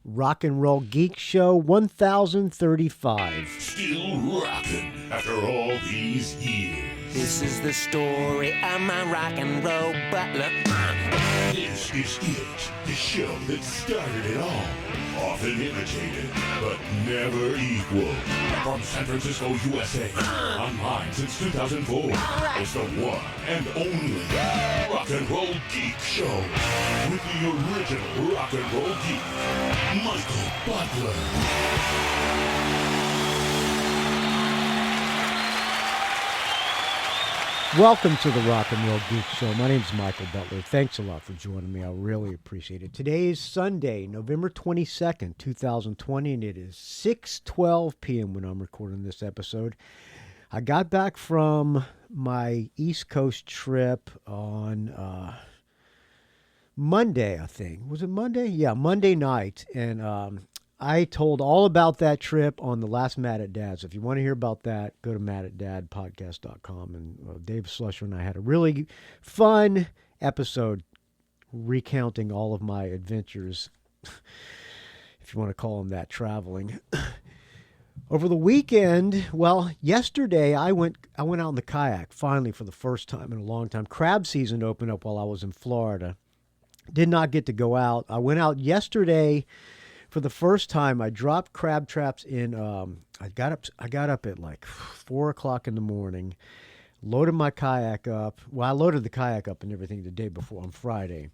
Rock and Roll Geek Show 1035. Still rocking after all these years. This is the story of my rock and roll butler. This is it, the show that started it all. Often imitated, but never equal. From San Francisco, USA. Online since 2004. It's the one and only Rock and Roll Geek Show. With the original Rock and Roll Geek, Michael Butler. Welcome to the Rock and Roll Geek Show. My name is Michael Butler. Thanks a lot for joining me. I really appreciate it. Today is Sunday, November 22nd, 2020, and it is 6:12 p.m. when I'm recording this episode. I got back from my East Coast trip on Monday, I think. Was it Monday? Yeah, Monday night. And I told all about that trip on the last Mad at Dad. So if you want to hear about that, go to madatdadpodcast.com. And Dave Slusher and I had a really fun episode recounting all of my adventures, if you want to call them that, traveling. Over the weekend, well, yesterday I went out in the kayak, finally for the first time in a long time. Crab season opened up while I was in Florida. Did not get to go out. I went out yesterday. For the first time, I dropped crab traps in. I got up at like 4 o'clock in the morning, loaded my kayak up. Well, I loaded the kayak up and everything the day before on Friday,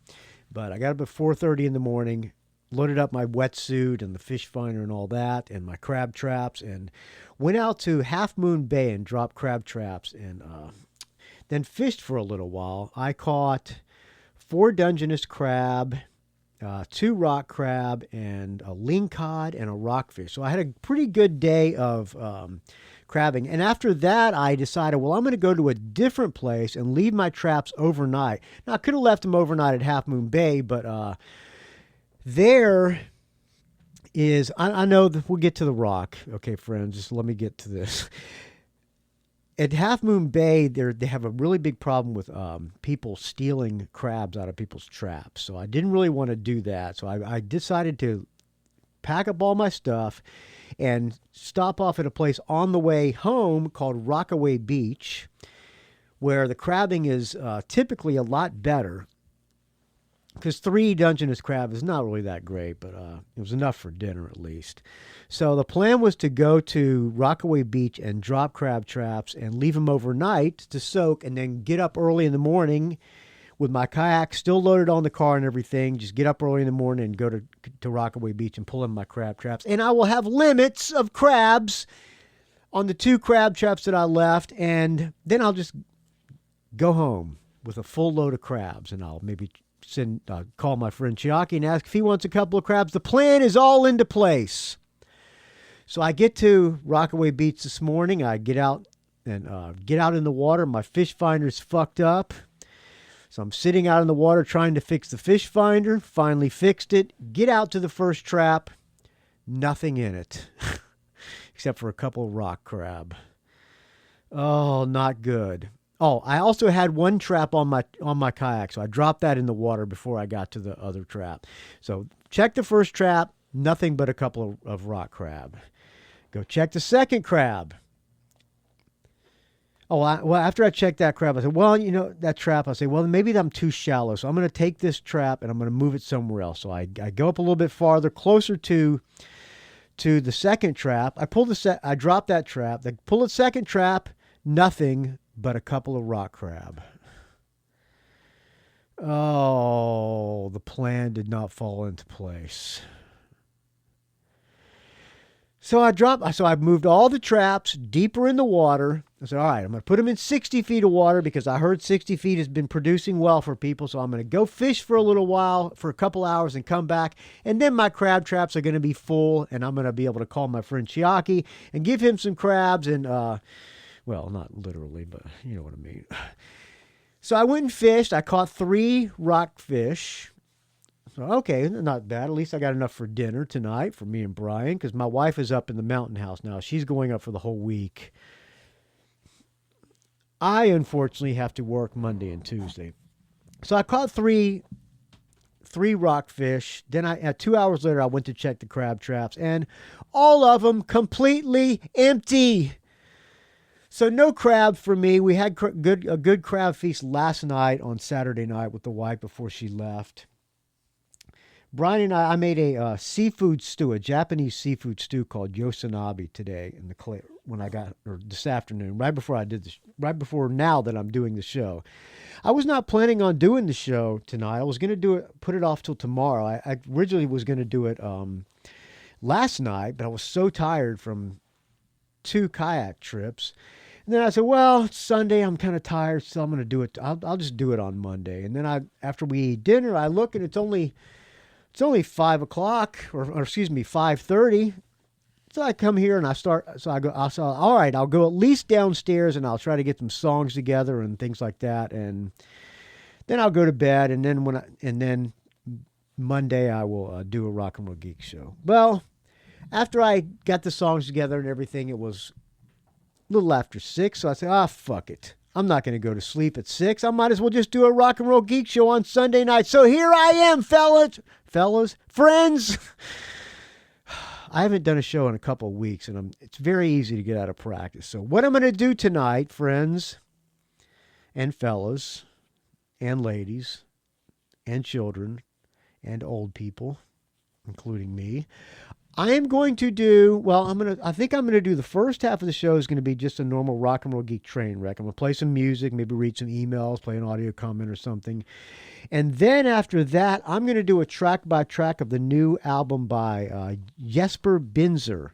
but I got up at 4:30 in the morning, loaded up my wetsuit and the fish finder and all that, and my crab traps, and went out to Half Moon Bay and dropped crab traps, and then fished for a little while. I caught 4 Dungeness crab, 2 rock crab, and a lingcod and a rockfish. So I had a pretty good day of crabbing. And after that, I decided, well, I'm going to go to a different place and leave my traps overnight. Now, I could have left them overnight at Half Moon Bay, but there is, I know that we'll get to the rock. Okay, friends, just let me get to this. At Half Moon Bay, they have a really big problem with people stealing crabs out of people's traps. So I didn't really want to do that. So I decided to pack up all my stuff and stop off at a place on the way home called Rockaway Beach, where the crabbing is typically a lot better. Because 3 Dungeness crab is not really that great, but it was enough for dinner at least. So the plan was to go to Rockaway Beach and drop crab traps and leave them overnight to soak, and then get up early in the morning with my kayak still loaded on the car and everything. Just get up early in the morning and go to Rockaway Beach and pull in my crab traps. And I will have limits of crabs on the 2 crab traps that I left, and then I'll just go home with a full load of crabs, and I'll maybe call my friend Chiaki and ask if he wants a couple of crabs. The plan is all into place. So I get to Rockaway Beach this morning. I get out and get out in the water. My fish finder's fucked up. So I'm sitting out in the water trying to fix the fish finder. Finally fixed it. Get out to the first trap. Nothing in it. Except for a couple of rock crab. Oh, not good. Oh, I also had 1 trap on my kayak, so I dropped that in the water before I got to the other trap. So check the first trap, nothing but a couple of rock crab. Go check the second crab. Oh, well, after I checked that crab, I said, well, that trap, I say, well, maybe I'm too shallow, so I'm going to take this trap and I'm going to move it somewhere else. So I go up a little bit farther, closer to the second trap. I drop that trap. I pull the second trap, nothing but a couple of rock crab. Oh, the plan did not fall into place. So I moved all the traps deeper in the water. I said, all right, I'm going to put them in 60 feet of water because I heard 60 feet has been producing well for people. So I'm going to go fish for a little while, for a couple hours, and come back. And then my crab traps are going to be full, and I'm going to be able to call my friend Chiaki and give him some crabs and, well, not literally, but you know what I mean. So I went and fished. I caught 3 rockfish. So, okay, not bad. At least I got enough for dinner tonight for me and Brian, because my wife is up in the mountain house now. She's going up for the whole week. I, unfortunately, have to work Monday and Tuesday. So I caught 3 3 rockfish. Then 2 hours later, I went to check the crab traps, and all of them completely empty. So no crab for me. We had a good crab feast last night on Saturday night with the wife before she left. Brian and I made a seafood stew, a Japanese seafood stew called Yosanabe today this afternoon, right before now that I'm doing the show. I was not planning on doing the show tonight. I was going to put it off till tomorrow. I originally was going to do it last night, but I was so tired from 2 kayak trips. And then I said, well, it's Sunday. I'm kind of tired, so I'm going to do it. I'll just do it on Monday. And then after we eat dinner, I look and it's only 5 o'clock, or excuse me, 5:30. So I come here and I go, all right, I'll go at least downstairs and I'll try to get some songs together and things like that. And then I'll go to bed. And then Monday I will do a Rock and Roll Geek show. Well, after I got the songs together and everything, it was a little after 6. So I said, fuck it. I'm not going to go to sleep at 6. I might as well just do a Rock and Roll Geek show on Sunday night. So here I am, fellas, friends. I haven't done a show in a couple of weeks, and it's very easy to get out of practice. So what I'm going to do tonight, friends and fellas and ladies and children and old people, including me, I am going to do, I think I'm going to do the first half of the show is going to be just a normal Rock and Roll Geek train wreck. I'm going to play some music, maybe read some emails, play an audio comment or something. And then after that, I'm going to do a track by track of the new album by Jesper Binzer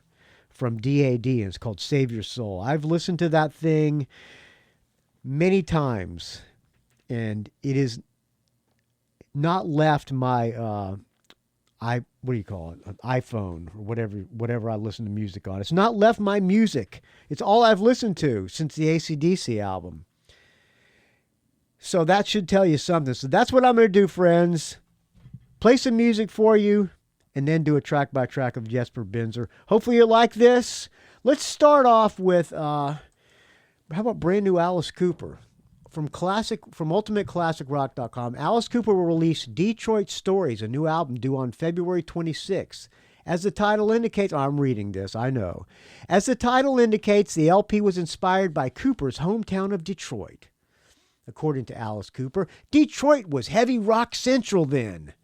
from DAD, and it's called Save Your Soul. I've listened to that thing many times, and it is not left my what do you call it? An iPhone or whatever I listen to music on. It's not left my music. It's all I've listened to since the AC/DC album. So that should tell you something. So that's what I'm going to do, friends. Play some music for you and then do a track by track of Jesper Binzer. Hopefully you like this. Let's start off with, how about brand new Alice Cooper? From UltimateClassicRock.com, Alice Cooper will release Detroit Stories, a new album due on February 26th. As the title indicates, I'm reading this, I know. As the title indicates, the LP was inspired by Cooper's hometown of Detroit. According to Alice Cooper, Detroit was heavy rock central then.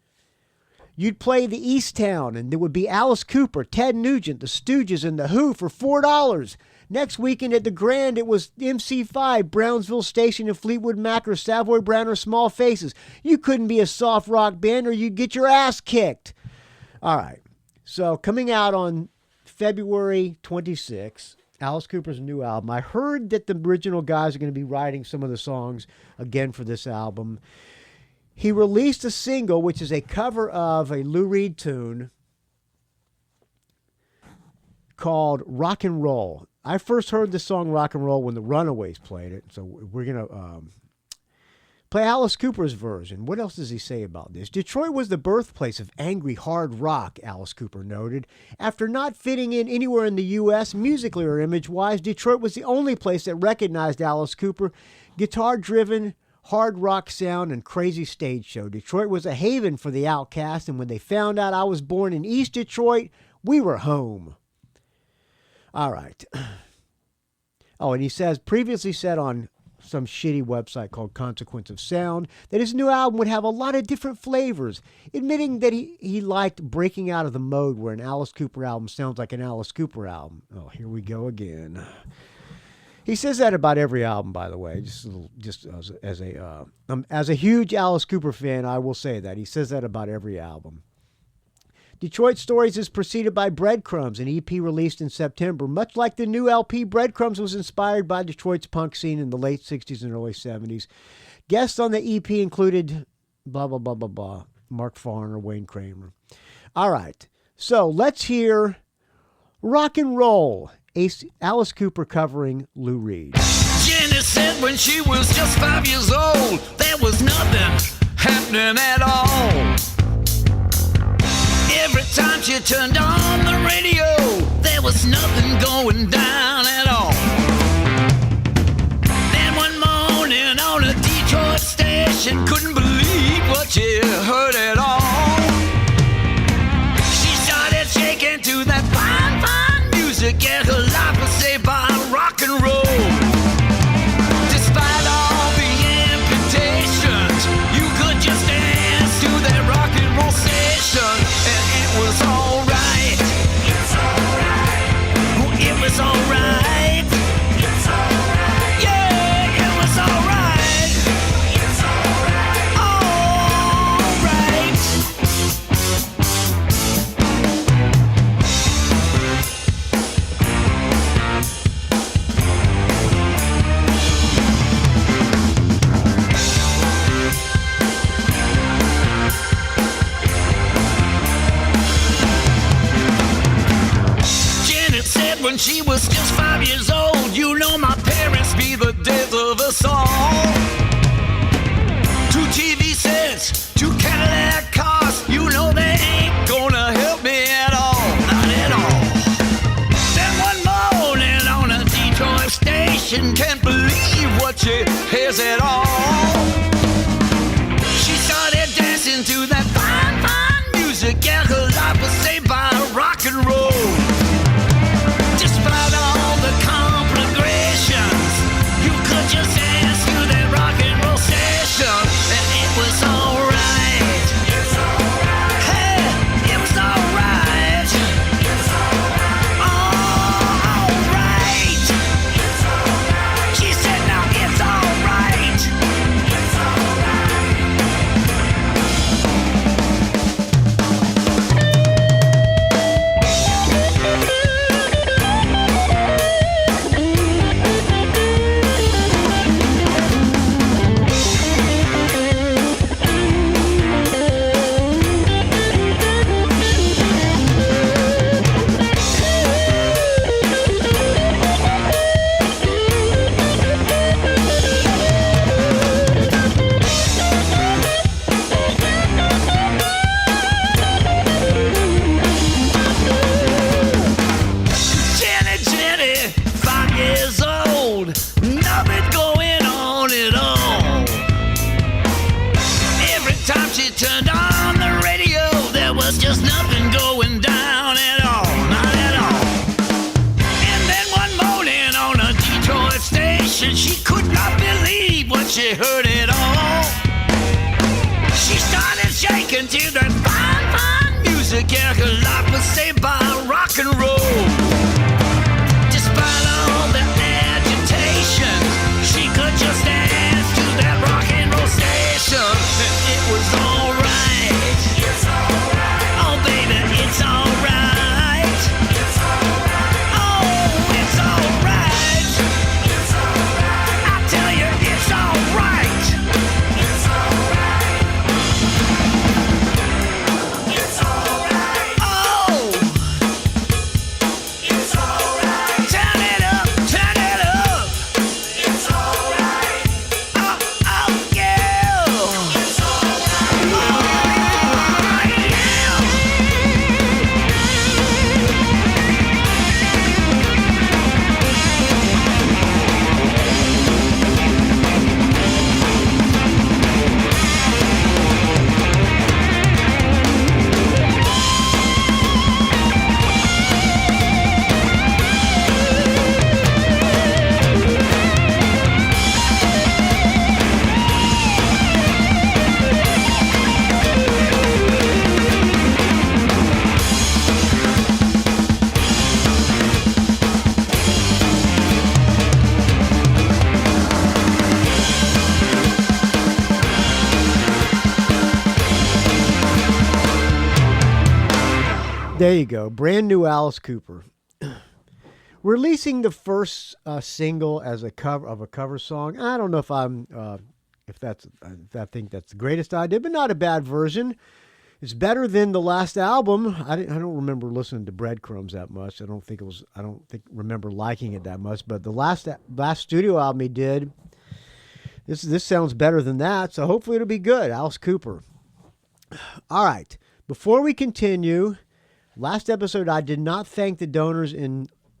You'd play the East Town, and there would be Alice Cooper, Ted Nugent, the Stooges, and the Who for $4. Next weekend at the Grand, it was MC5, Brownsville Station, and Fleetwood Mac or Savoy Brown or Small Faces. You couldn't be a soft rock band or you'd get your ass kicked. All right. So coming out on February 26th, Alice Cooper's new album. I heard that the original guys are going to be writing some of the songs again for this album. He released a single, which is a cover of a Lou Reed tune called Rock and Roll. I first heard the song Rock and Roll when the Runaways played it. So we're going to play Alice Cooper's version. What else does he say about this? Detroit was the birthplace of angry hard rock, Alice Cooper noted. After not fitting in anywhere in the U.S., musically or image-wise, Detroit was the only place that recognized Alice Cooper. Guitar-driven, hard rock sound, and crazy stage show. Detroit was a haven for the outcast, and when they found out I was born in East Detroit, we were home. All right. Oh, and he previously said on some shitty website called Consequence of Sound that his new album would have a lot of different flavors, admitting that he liked breaking out of the mode where an Alice Cooper album sounds like an Alice Cooper album. Oh, here we go again. He says that about every album, by the way. As a huge Alice Cooper fan, I will say that. He says that about every album. Detroit Stories is preceded by Breadcrumbs, an EP released in September. Much like the new LP, Breadcrumbs was inspired by Detroit's punk scene in the late 60s and early 70s. Guests on the EP included blah, blah, blah, blah, blah, Mark Farner, Wayne Kramer. All right, so let's hear Rock and Roll, Alice Cooper covering Lou Reed. Ginny said when she was just 5 years old, there was nothing happening at all. Every time she turned on the radio, there was nothing going down at all. Then one morning on a Detroit station, couldn't believe what she heard at all. yeah, her life was saved by rock and roll. Despite all the amputations, you could just dance to that rock and roll session, and it was alright. It's alright. Oh, it was alright. It's alright. Yeah, it was alright. It's alright. Alright. Janet said when she was just 5 years old, you know my parents be the death of us all. 2 TV sets, 2 Cadillac cars, you know they ain't gonna help me at all, not at all. Then one morning on a Detroit station, can't believe what she hears at all. She started dancing to that fine, fine music, yeah, her life was saved by rock and roll. Despite all the complications, you could just dance to that rock and roll session, and it was alright. It's alright. Hey, it was alright. It's alright. Alright. It's alright. She said, now it's alright. It's alright. Jenny, 5 years old, nothing going on at all. Every time she turned on the radio, there was just nothing going down at all, not at all. And then one morning on a Detroit station, she could not believe what she heard at all. She started shaking to that fine, fine music, yeah, her life was saved by rock and roll. Despite all the agitation, she could just dance to that rock and roll station, and it was alright. It's alright. Oh baby, it's alright. It's alright. Oh, it's alright. It's alright. I tell you, it's alright. It's alright. It's alright. Oh, it's alright. Turn it up, turn it up. It's alright. Oh, oh, yeah. It's alright. Oh, yeah. There you go. Brand new Alice Cooper. Releasing the first single as a cover song. I don't know if I think that's the greatest idea, but not a bad version. It's better than the last album. I don't remember listening to Breadcrumbs that much. I don't remember liking it that much. But the last studio album he did, this sounds better than that. So hopefully it'll be good. Alice Cooper. All right. Before we continue, last episode I did not thank the donors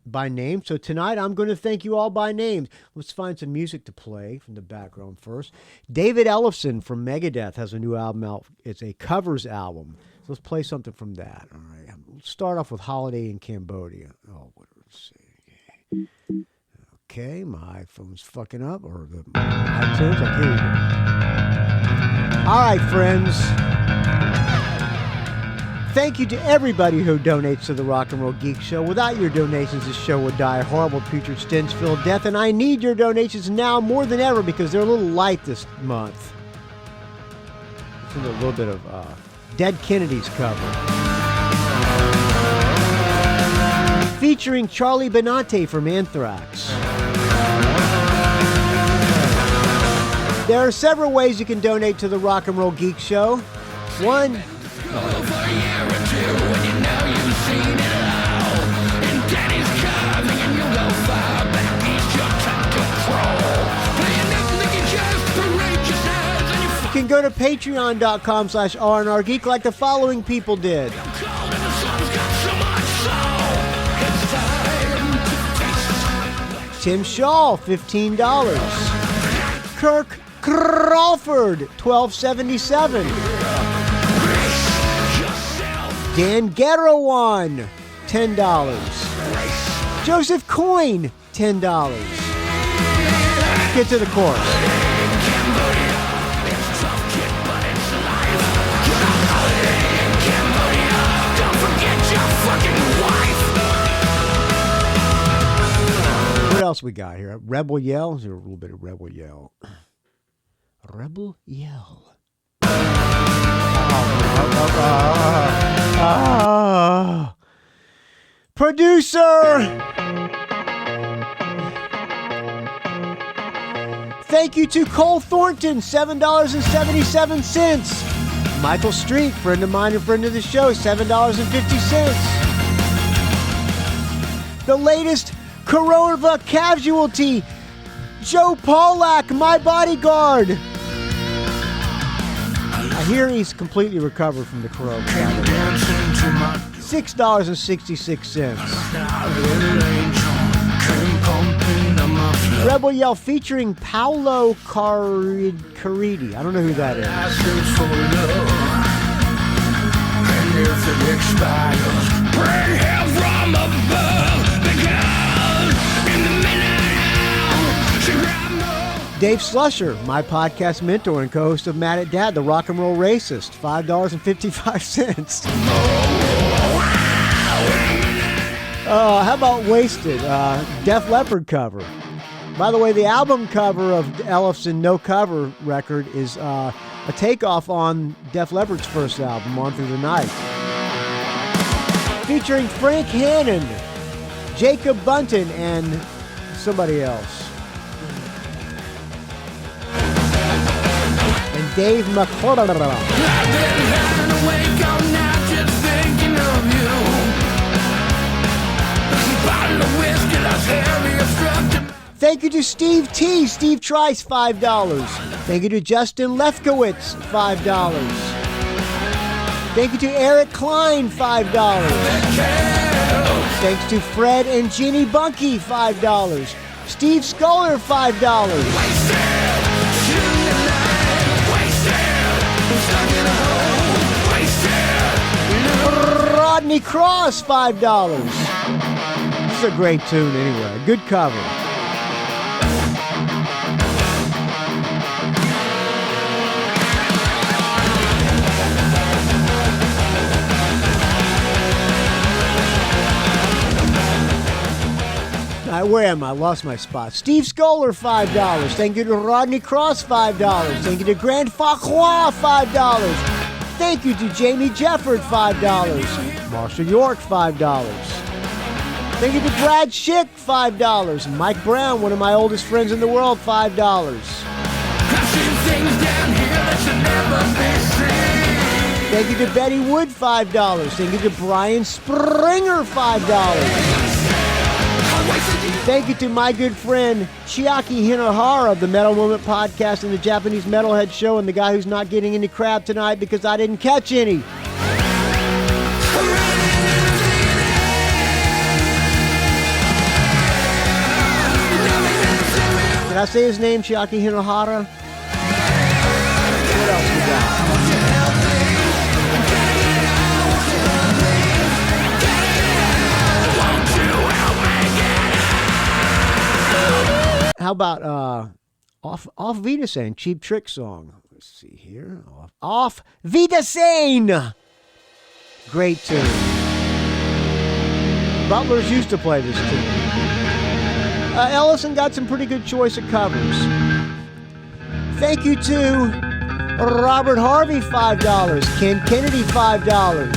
by name. So tonight I'm going to thank you all by name. Let's find some music to play from the background first. David Ellefson from Megadeth has a new album out. It's a covers album. So let's play something from that. All right. Let's start off with Holiday in Cambodia. Oh, Let's see. Okay, my iPhone's fucking up, or the iTunes. I can't even. All right, friends. Thank you to everybody who donates to the Rock and Roll Geek Show. Without your donations, this show would die a horrible, putrid, stench-filled death, and I need your donations now more than ever because they're a little light this month. It's a little bit of Dead Kennedys cover. Featuring Charlie Benante from Anthrax. There are several ways you can donate to the Rock and Roll Geek Show. One... You can go to patreon.com/RNRGeek like the following people did. Tim Schall, $15. Kirk Crawford, $12.77. Dan Gerawan, $10. Joseph Coyne, $10. Get to the chorus. What else we got here? Rebel Yell. Is there a little bit of Rebel Yell? Rebel Yell. Producer! Thank you to Cole Thornton, $7.77. Michael Street, friend of mine and friend of the show, $7.50. The latest Corona casualty, Joe Pawlak, my bodyguard. I hear he's completely recovered from the corona. $6.66. Rebel Yell featuring Paolo Caridi. I don't know who that is. Dave Slusher, my podcast mentor and co-host of Mad at Dad, the rock and roll racist, $5.55. How about Wasted? Def Leppard cover. By the way, the album cover of Ellefson No Cover record is a takeoff on Def Leppard's first album, On Through the Night. Featuring Frank Hannon, Jacob Bunton, and somebody else. And Dave McClure. Thank you to Steve T, Steve Trice, $5. Thank you to Justin Lefkowitz, $5. Thank you to Erik Klein, $5. Thanks to Fred and Ginny Bunke, $5. Steve Scouller, $5. Rodney Cross, $5. This is a great tune anyway. Good cover. Where am I? Lost my spot. Steve Scouller, $5. Thank you to Rodney Cross, $5. Thank you to Grand Farquhar, $5. Thank you to Jamie Jefford, $5. Marshall York, $5. Thank you to Brad Shick, $5. Mike Brown, one of my oldest friends in the world, $5. Thank you to Betty Wood, $5. Thank you to Brian Springer, $5. Thank you to my good friend Chiaki Hinohara of the Metal Moment podcast and the Japanese Metalhead Show, and the guy who's not getting any crab tonight because I didn't catch any. Did I say his name, Chiaki Hinohara? What else we got? How about Off Wiedersehen, Cheap Trick song. Let's see here. Off Wiedersehen. Great tune. Butlers used to play this tune. Ellison got some pretty good choice of covers. Thank you to Robert Harvey, $5. Ken Kennedy, $5.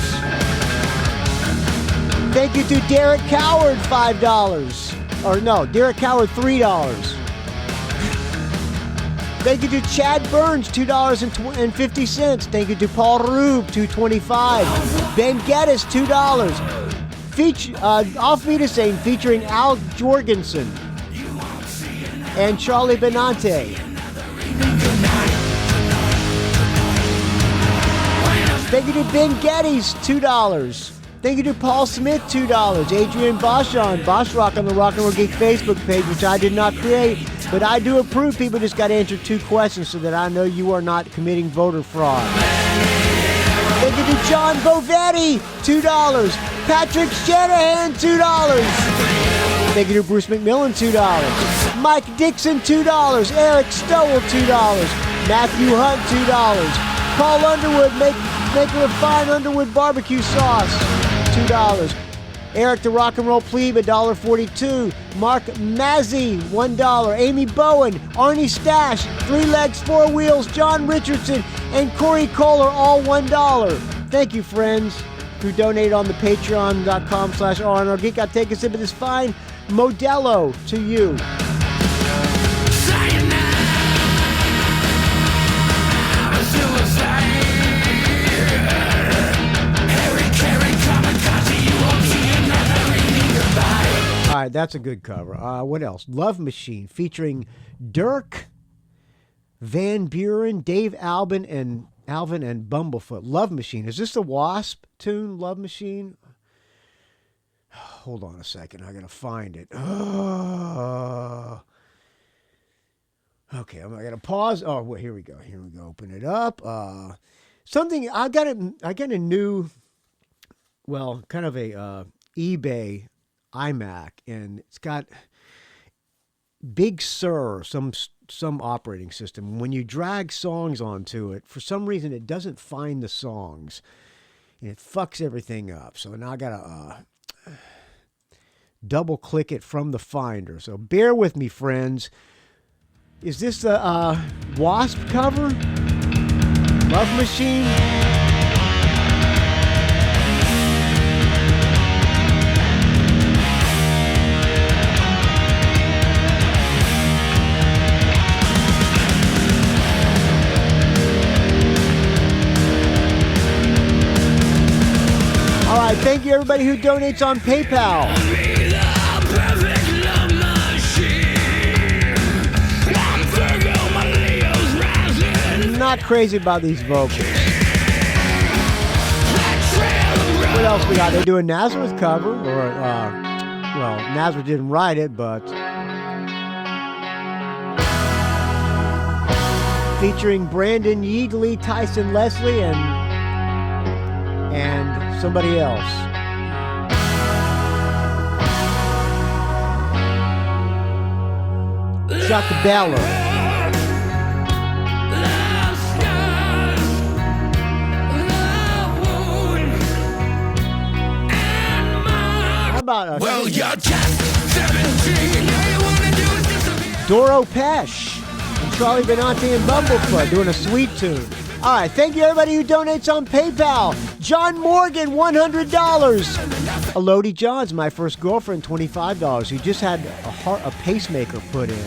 Thank you to Derek Coward, $5. Or no, Derek Coward, $3. Thank you to Chad Burns, $2.50. Thank you to Paul Roub, $2.25. Ben Geddes, $2. Off Wiedersehen featuring Al Jorgensen and Charlie Benante. Thank you to Ben Geddes, $2. Thank you to Paul Smith, $2. Adrian Boschan, Bosch Rock on the Rock and Roll Geek Facebook page, which I did not create, but I do approve. People just got to answer 2 questions so that I know you are not committing voter fraud. Thank you to John Boveri, $2. Patrick Shanahan, $2. Thank you to Bruce McMillan, $2. Mike Dixon, $2. Eric Stowell, $2. Matthew Hunt, $2. Paul Underwood, maker of fine Underwood barbecue sauce, $2. Eric the Rock and Roll Plebe, $1.42. Mark Mazzy, $1. Amy Bowen, Arnie Stash, 3 Legs, 4 Wheels, John Richardson, and Corey Kohler, all $1. Thank you, friends, who donated on the patreon.com/RNRGeek. I'll take a sip of this fine Modelo to you. All right, that's a good cover. What else? Love Machine featuring Dirk Van Buren, Dave Alvin, and Bumblefoot. Love Machine. Is this the Wasp tune, Love Machine? Hold on a second. I got to find it. Okay, I'm going to pause. Oh, well, here we go. Open it up. Something, I got a new, well, kind of a eBay iMac, and it's got Big Sur, some operating system. When you drag songs onto it, for some reason it doesn't find the songs, and it fucks everything up. So now I gotta double click it from the Finder. So bear with me, friends. Is this the Wasp cover? Love Machine? All right, thank you everybody who donates on PayPal. I'm not crazy about these vocals. What else we got? They're doing Nazareth cover, or well, Nazareth didn't write it, but featuring Brandon Yeagley, Tyson Leslie, and somebody else. Chuck Beller. How about well, you're just 17. Doro Pesh and Charlie Benante and Bumblefoot doing a sweet tune. All right, thank you everybody who donates on PayPal. John Morgan, $100. Elodie Johns, my first girlfriend, $25. Who just had a pacemaker put in.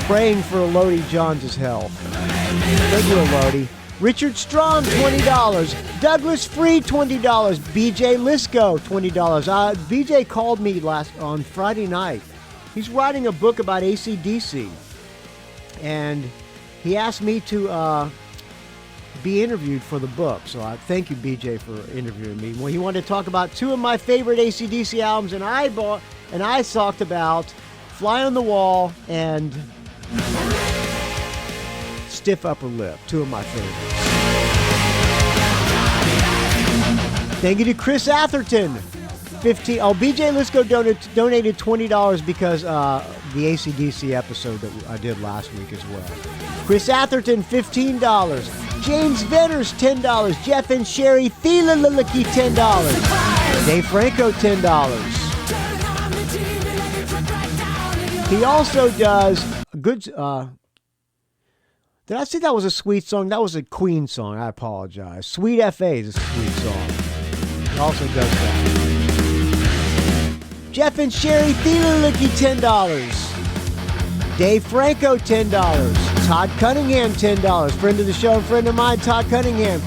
Praying for Elodie Johns' health. Thank you, Elodie. Richard Strom, $20. Douglas Freed, $20. BJ Lisco, $20. BJ called me on Friday night. He's writing a book about AC/DC. And he asked me to be interviewed for the book. So I thank you, BJ, for interviewing me. Well, he wanted to talk about 2 of my favorite AC/DC albums, and I talked about Fly on the Wall and Stiff Upper Lip, 2 of my favorites. Thank you to Chris Atherton. 15. Oh, BJ Lisco donated $20 because the AC/DC episode that I did last week as well. Chris Atherton, $15. James Venners, $10. Jeff and Sherry Thielaliki, $10. Dave Franco, $10. He also does good. Did I say that was a sweet song? That was a Queen song. I apologize. Sweet F.A. is a sweet song. He also does that. Jeff and Sherry Thielaliki, $10. Dave Franco, $10. Todd Cunningham, $10. Friend of the show and friend of mine, Todd Cunningham.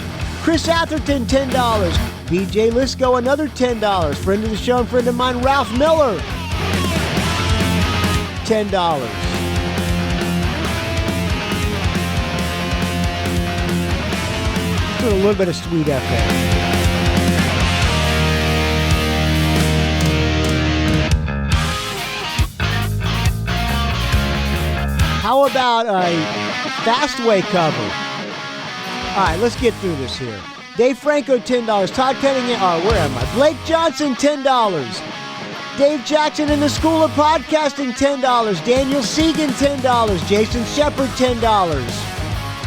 Chris Atherton, $10. BJ Lisco, another $10. Friend of the show and friend of mine, Ralph Miller, $10. A little bit of Sweet F.A. How about a Fastway cover? All right, let's get through this here. Dave Franco, $10. Todd Cunningham, where am I? Blake Johnson, $10. Dave Jackson in the School of Podcasting, $10. Daniel Segan, $10. Jason Shepard, $10.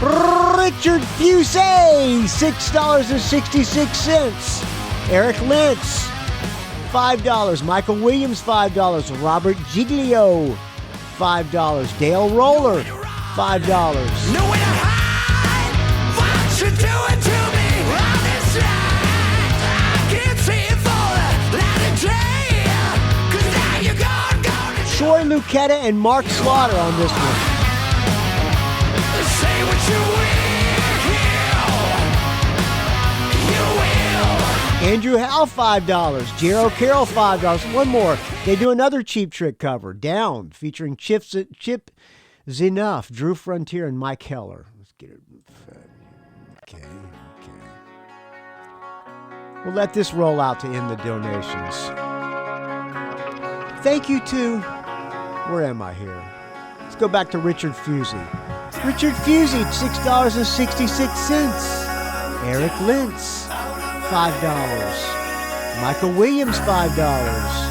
Richard Fusey, $6.66. Eric Lentz, $5. Michael Williams, $5. Robert Giglio, $5. Dale Roller, $5. Nowhere to hide what you're doing to me on this night. I can't see it for the light of day, 'cause now you're gone. Troy Lucetta and Mark Slaughter on this one. Say what you will. Andrew Howe, $5. Jero Carroll, $5. One more. They do another Cheap Trick cover, Down, featuring Chip Zinoff, Drew Frontier, and Mike Heller. Let's get it. Okay. We'll let this roll out to end the donations. Thank you to, where am I here? Let's go back to Richard Fusey. Richard Fusey, $6.66. Eric Lentz, $5. Michael Williams, $5.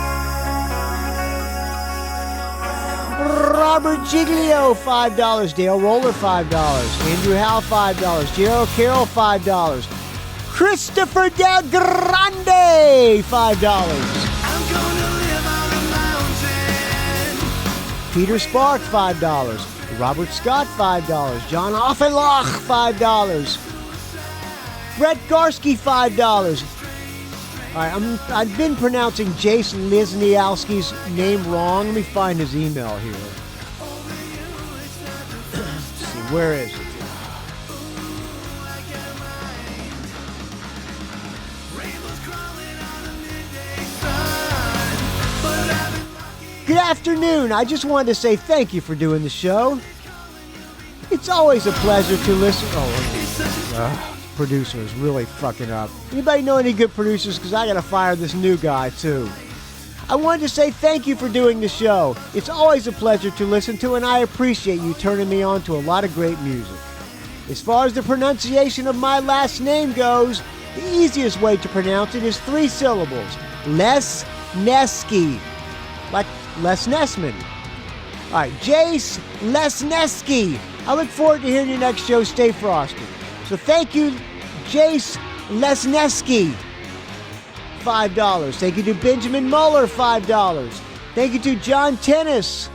Robert Giglio, $5. Dale Roller, $5. Andrew Howe, $5. Gerald Carroll, $5. Christopher Del Grande, $5. I'm gonna live on a mountain. Peter Spark, $5. Robert Scott, $5. John Offenloch, $5. Brett Garsky, $5. All right, I've been pronouncing Jason Lisniowski's name wrong. Let me find his email here. Let's see, where is it? Good afternoon. I just wanted to say thank you for doing the show. It's always a pleasure to listen. Producer is really fucking up. Anybody know any good producers? Because I got to fire this new guy, too. I wanted to say thank you for doing the show. It's always a pleasure to listen to, and I appreciate you turning me on to a lot of great music. As far as the pronunciation of my last name goes, the easiest way to pronounce it is 3 syllables. Les Nesky. Like Les Nessman. All right, Jace Lesneski. I look forward to hearing your next show. Stay frosty. So thank you, Jace Lesneski, $5. Thank you to Benjamin Muller, $5. Thank you to John Tennis,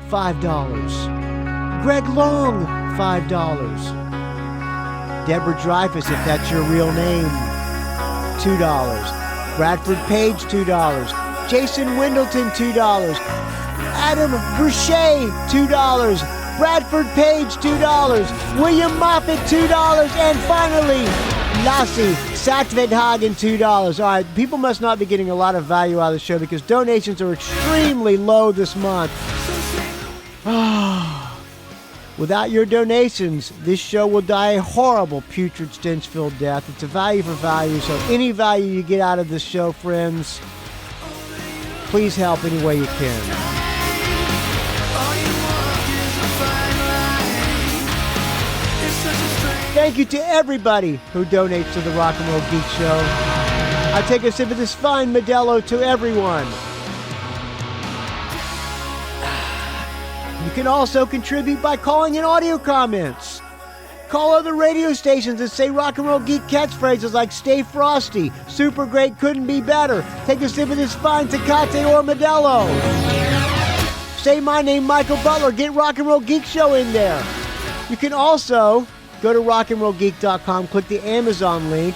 $5. Greg Long, $5. Deborah Dreyfus, if that's your real name, $2. Bradford Page, $2. Jason Wendleton, $2. Adam Boucher, $2. Bradford Page, $2. William Moffat, $2. And finally, Lassie Satvedhagen, $2. All right, people must not be getting a lot of value out of the show because donations are extremely low this month. Without your donations, this show will die a horrible, putrid, stench-filled death. It's a value for value, so any value you get out of this show, friends, please help any way you can. Thank you to everybody who donates to the Rock and Roll Geek Show. I take a sip of this fine Modelo to everyone. You can also contribute by calling in audio comments. Call other radio stations and say rock and roll geek catchphrases like "Stay Frosty," "Super Great," "Couldn't Be Better," "Take a sip of this fine Tecate or Modelo." Say my name, Michael Butler. Get Rock and Roll Geek Show in there. You can also go to rockandrollgeek.com, click the Amazon link.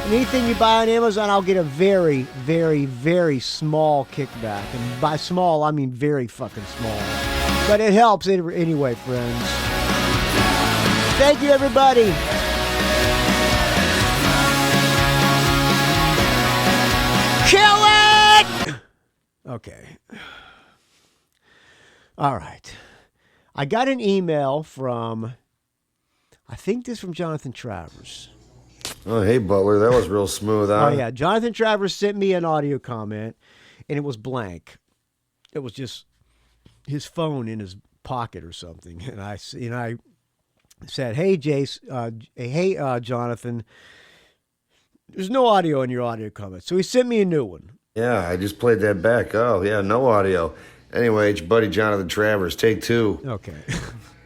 And anything you buy on Amazon, I'll get a very, very, very small kickback. And by small, I mean very fucking small. But it helps anyway, friends. Thank you, everybody. Kill it! Okay. All right. I got an email from, I think this is from Jonathan Travers. Oh, hey, Butler. That was real smooth, huh? Oh, yeah. Jonathan Travers sent me an audio comment, and it was blank. It was just his phone in his pocket or something. And I said, hey, Jonathan, there's no audio in your audio comment. So he sent me a new one. Yeah, I just played that back. Oh, yeah, no audio. Anyway, it's your buddy Jonathan Travers. Take two. Okay.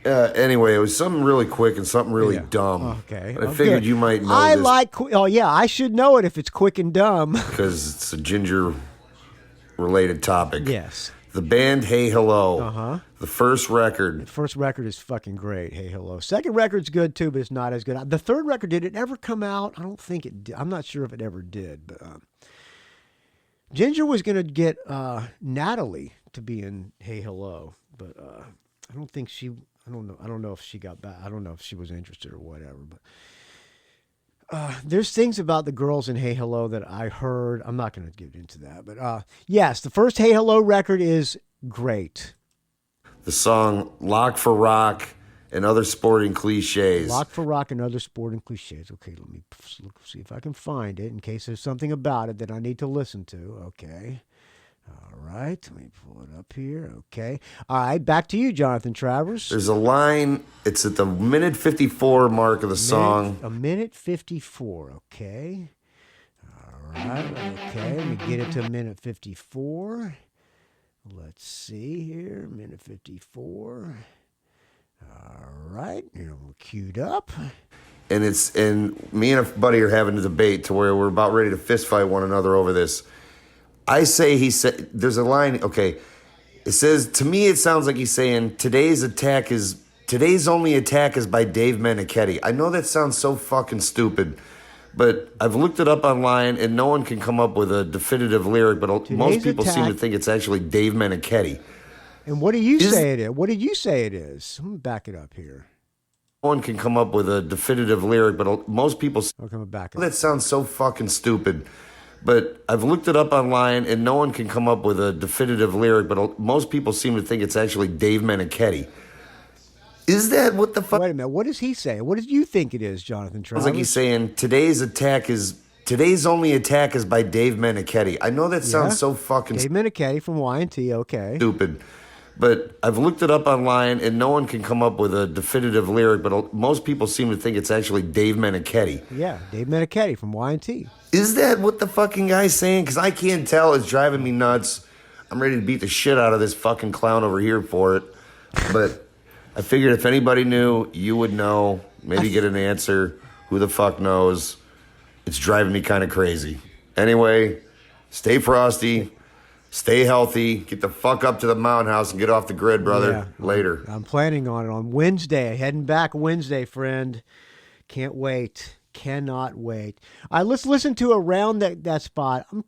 Anyway, it was something really quick and something really dumb. Okay. I figured you might know this. I should know it if it's quick and dumb. Because it's a ginger-related topic. Yes. The band Hey Hello. Uh-huh. The first record. The first record is fucking great, Hey Hello. Second record's good too, but it's not as good. The third record, did it ever come out? I don't think it did. I'm not sure if it ever did. But Ginger was going to get Natalie to be in Hey Hello, but I don't think she... I don't know if she got back. I don't know if she was interested or whatever. But there's things about the girls in Hey Hello that I heard. I'm not going to get into that. But yes, the first Hey Hello record is great. The song Lock for Rock and Other Sporting Cliches. Lock for Rock and Other Sporting Cliches. Okay, let me see if I can find it in case there's something about it that I need to listen to. Okay. All right, let me pull it up here. Okay. All right, back to you, Jonathan Travers. There's a line, it's at the minute 54 mark of the song. A minute 54, okay. All right, okay, let me get it to minute 54. Let's see here, minute 54. All right, we're queued up. And me and a buddy are having a debate to where we're about ready to fist fight one another over this. I say he said, there's a line, okay, it says, to me it sounds like he's saying, today's only attack is by Dave Meniketti. I know that sounds so fucking stupid, but I've looked it up online and no one can come up with a definitive lyric, but most people seem to think it's actually Dave Meniketti. And what do you say it is? What did you say it is? Let me back it up here. No one can come up with a definitive lyric, but most people that sounds so fucking stupid. But I've looked it up online, and no one can come up with a definitive lyric, but most people seem to think it's actually Dave Meniketti. Is that what the fuck? Wait a minute. What does he say? What do you think it is, Jonathan Travers? Sounds like he's saying, today's only attack is by Dave Meniketti. I know that sounds so fucking... Dave Meniketti from Y&T, okay. Stupid. But I've looked it up online, and no one can come up with a definitive lyric, but most people seem to think it's actually Dave Meniketti. Yeah, Dave Meniketti from Y&T. Is that what the fucking guy's saying? Because I can't tell. It's driving me nuts. I'm ready to beat the shit out of this fucking clown over here for it. But I figured if anybody knew, you would know. Maybe get an answer. Who the fuck knows? It's driving me kind of crazy. Anyway, stay frosty. Stay healthy. Get the fuck up to the mountain house and get off the grid, brother. Yeah, later. I'm planning on it on Wednesday. Heading back Wednesday, friend. Can't wait. Cannot wait. All right, let's listen to Around That Spot. Today's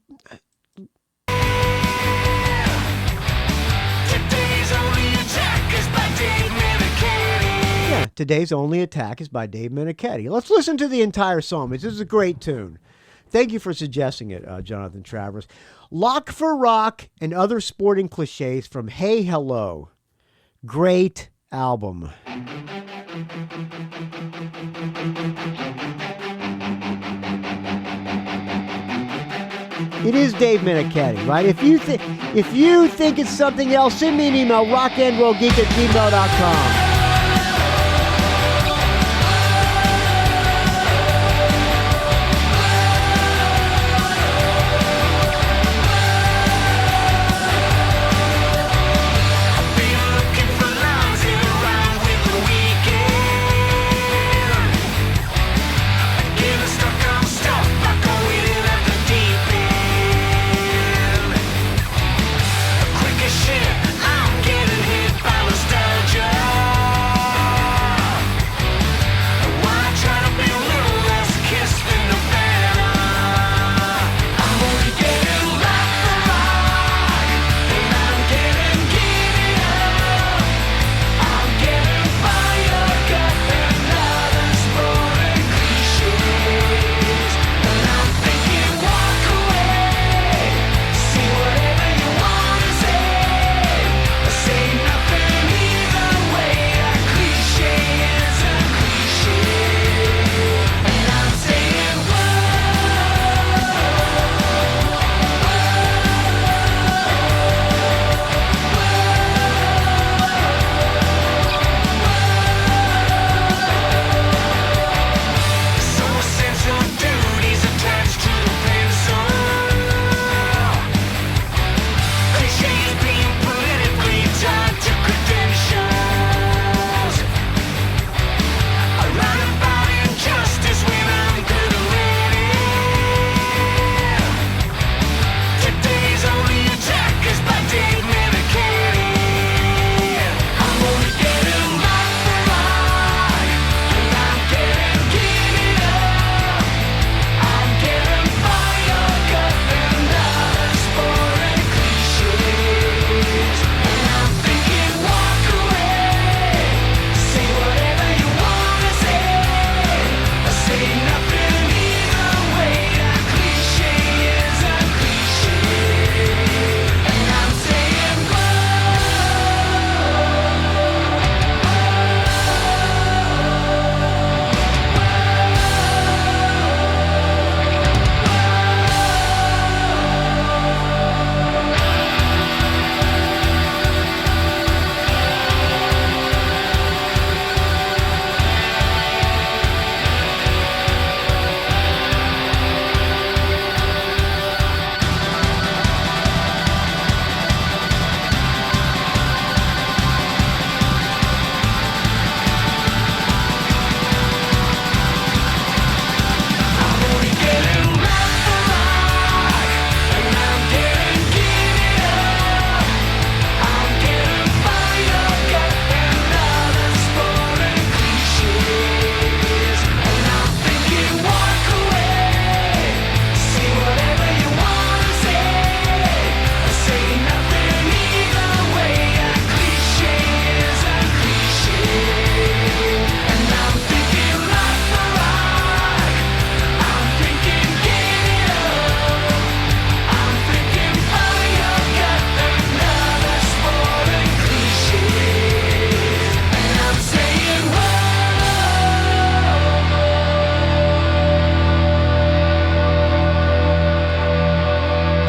only attack is by Dave Meniketti. Yeah, Today's Only Attack is by Dave Meniketti. Let's listen to the entire song. This is a great tune. Thank you for suggesting it, Jonathan Travers. Lock for Rock and Other Sporting Cliches from Hey Hello. Great album. It is Dave Meniketti, right? If you think it's something else, send me an email, rockandrollgeek@gmail.com.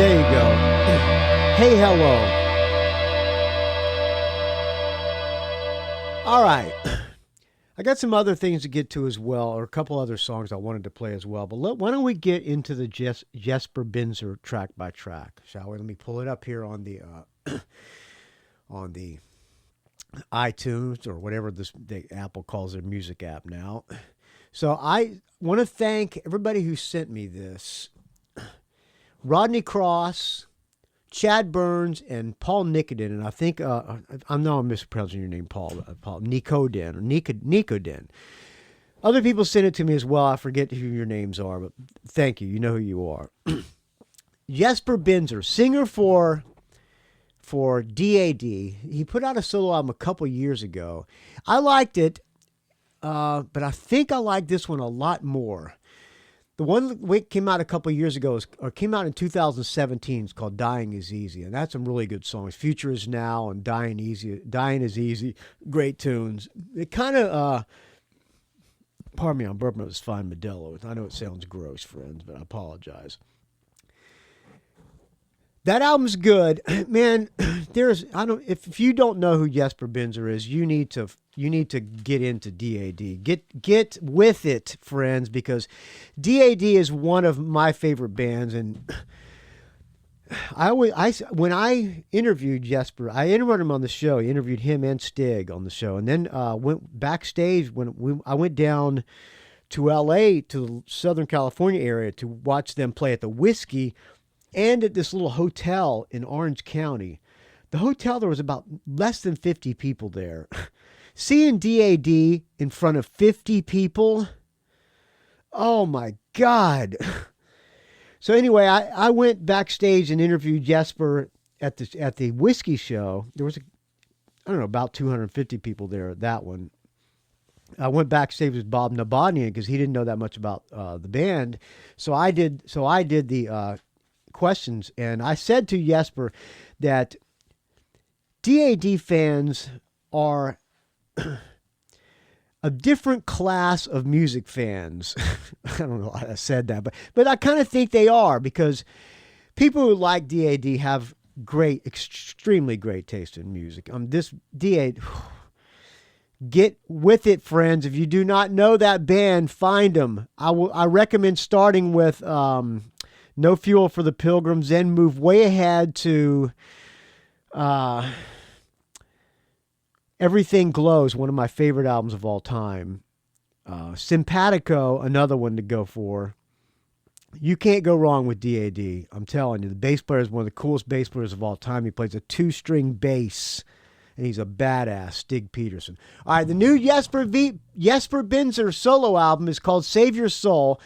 There you go. Hey, hello. All right. I got some other things to get to as well, or a couple other songs I wanted to play as well. But why don't we get into the Jesper Binzer track by track, shall we? Let me pull it up here on the on the iTunes or whatever the Apple calls their music app now. So I want to thank everybody who sent me this. Rodney Cross, Chad Burns, and Paul Nicodin, and I think I know I'm mispronouncing your name, Paul Nicodin or Nicodin. Other people sent it to me as well. I forget who your names are, but thank you. You know who you are. Jesper Binzer, singer for DAD. He put out a solo album a couple years ago. I liked it, but I think I like this one a lot more. The one that came out a couple of years ago, came out in 2017. It's called "Dying Is Easy," and that's some really good songs. "Future Is Now" and "Dying Is Easy," great tunes. It kind of, pardon me, I'm burping this fine Modelo. I know it sounds gross, friends, but I apologize. That album's good, man. If you don't know who Jesper Binzer is, you need to get into DAD. Get with it, friends, because DAD is one of my favorite bands, and when I interviewed Jesper, I interviewed him on the show. I interviewed him and Stig on the show, and then went backstage I went down to LA, to the Southern California area, to watch them play at the Whiskey and at this little hotel in Orange County. The hotel, there was about less than 50 people there. Seeing DAD in front of 50 people, oh my God. So anyway, I went backstage and interviewed Jesper at the Whiskey show. There was, about 250 people there at that one. I went backstage with Bob Nabonian because he didn't know that much about the band. So I did the questions, and I said to Jesper that DAD fans are a different class of music fans. I don't know why I said that, but I kind of think they are, because people who like DAD have extremely great taste in music. This DAD, get with it, friends. If you do not know that band, find them. I recommend starting with No Fuel for the Pilgrims, then move way ahead to Everything Glows, one of my favorite albums of all time. Simpatico, another one to go for. You can't go wrong with DAD. I'm telling you, the bass player is one of the coolest bass players of all time. He plays a 2-string bass, and he's a badass, Stig Peterson. All right, the new Jesper Binzer solo album is called Save Your Soul.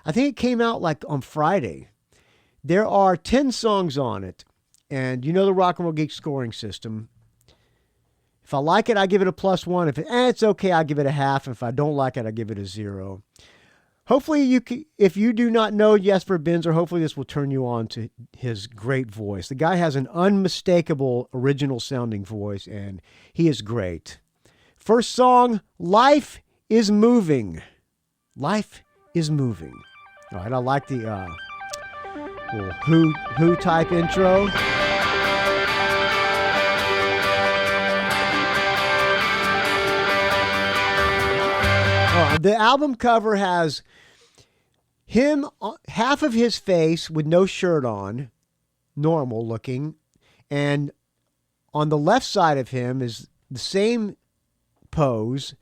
I think it came out like on Friday. There are 10 songs on it, and you know the Rock and Roll Geek scoring system. If I like it, I give it a +1. If it's okay, I give it a half. If I don't like it, I give it a 0. Hopefully, if you do not know Jesper Binzer, hopefully this will turn you on to his great voice. The guy has an unmistakable, original-sounding voice, and he is great. First song, Life is Moving. Life is Moving. All right, I like the little Who type intro. The album cover has him, half of his face with no shirt on, normal looking, and on the left side of him is the same pose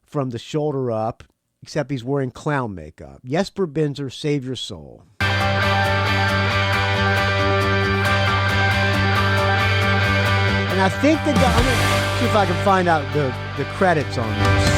from the shoulder up, except he's wearing clown makeup. Jesper Binzer, Save Your Soul. And I think I'm going to see if I can find out the credits on this.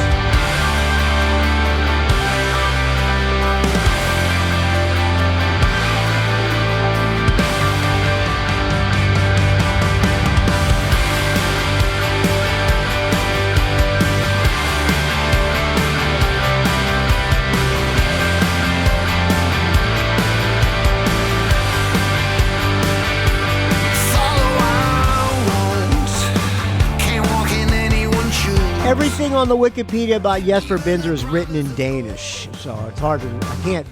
Everything on the Wikipedia about Jesper Binzer is written in Danish, so it's hard to.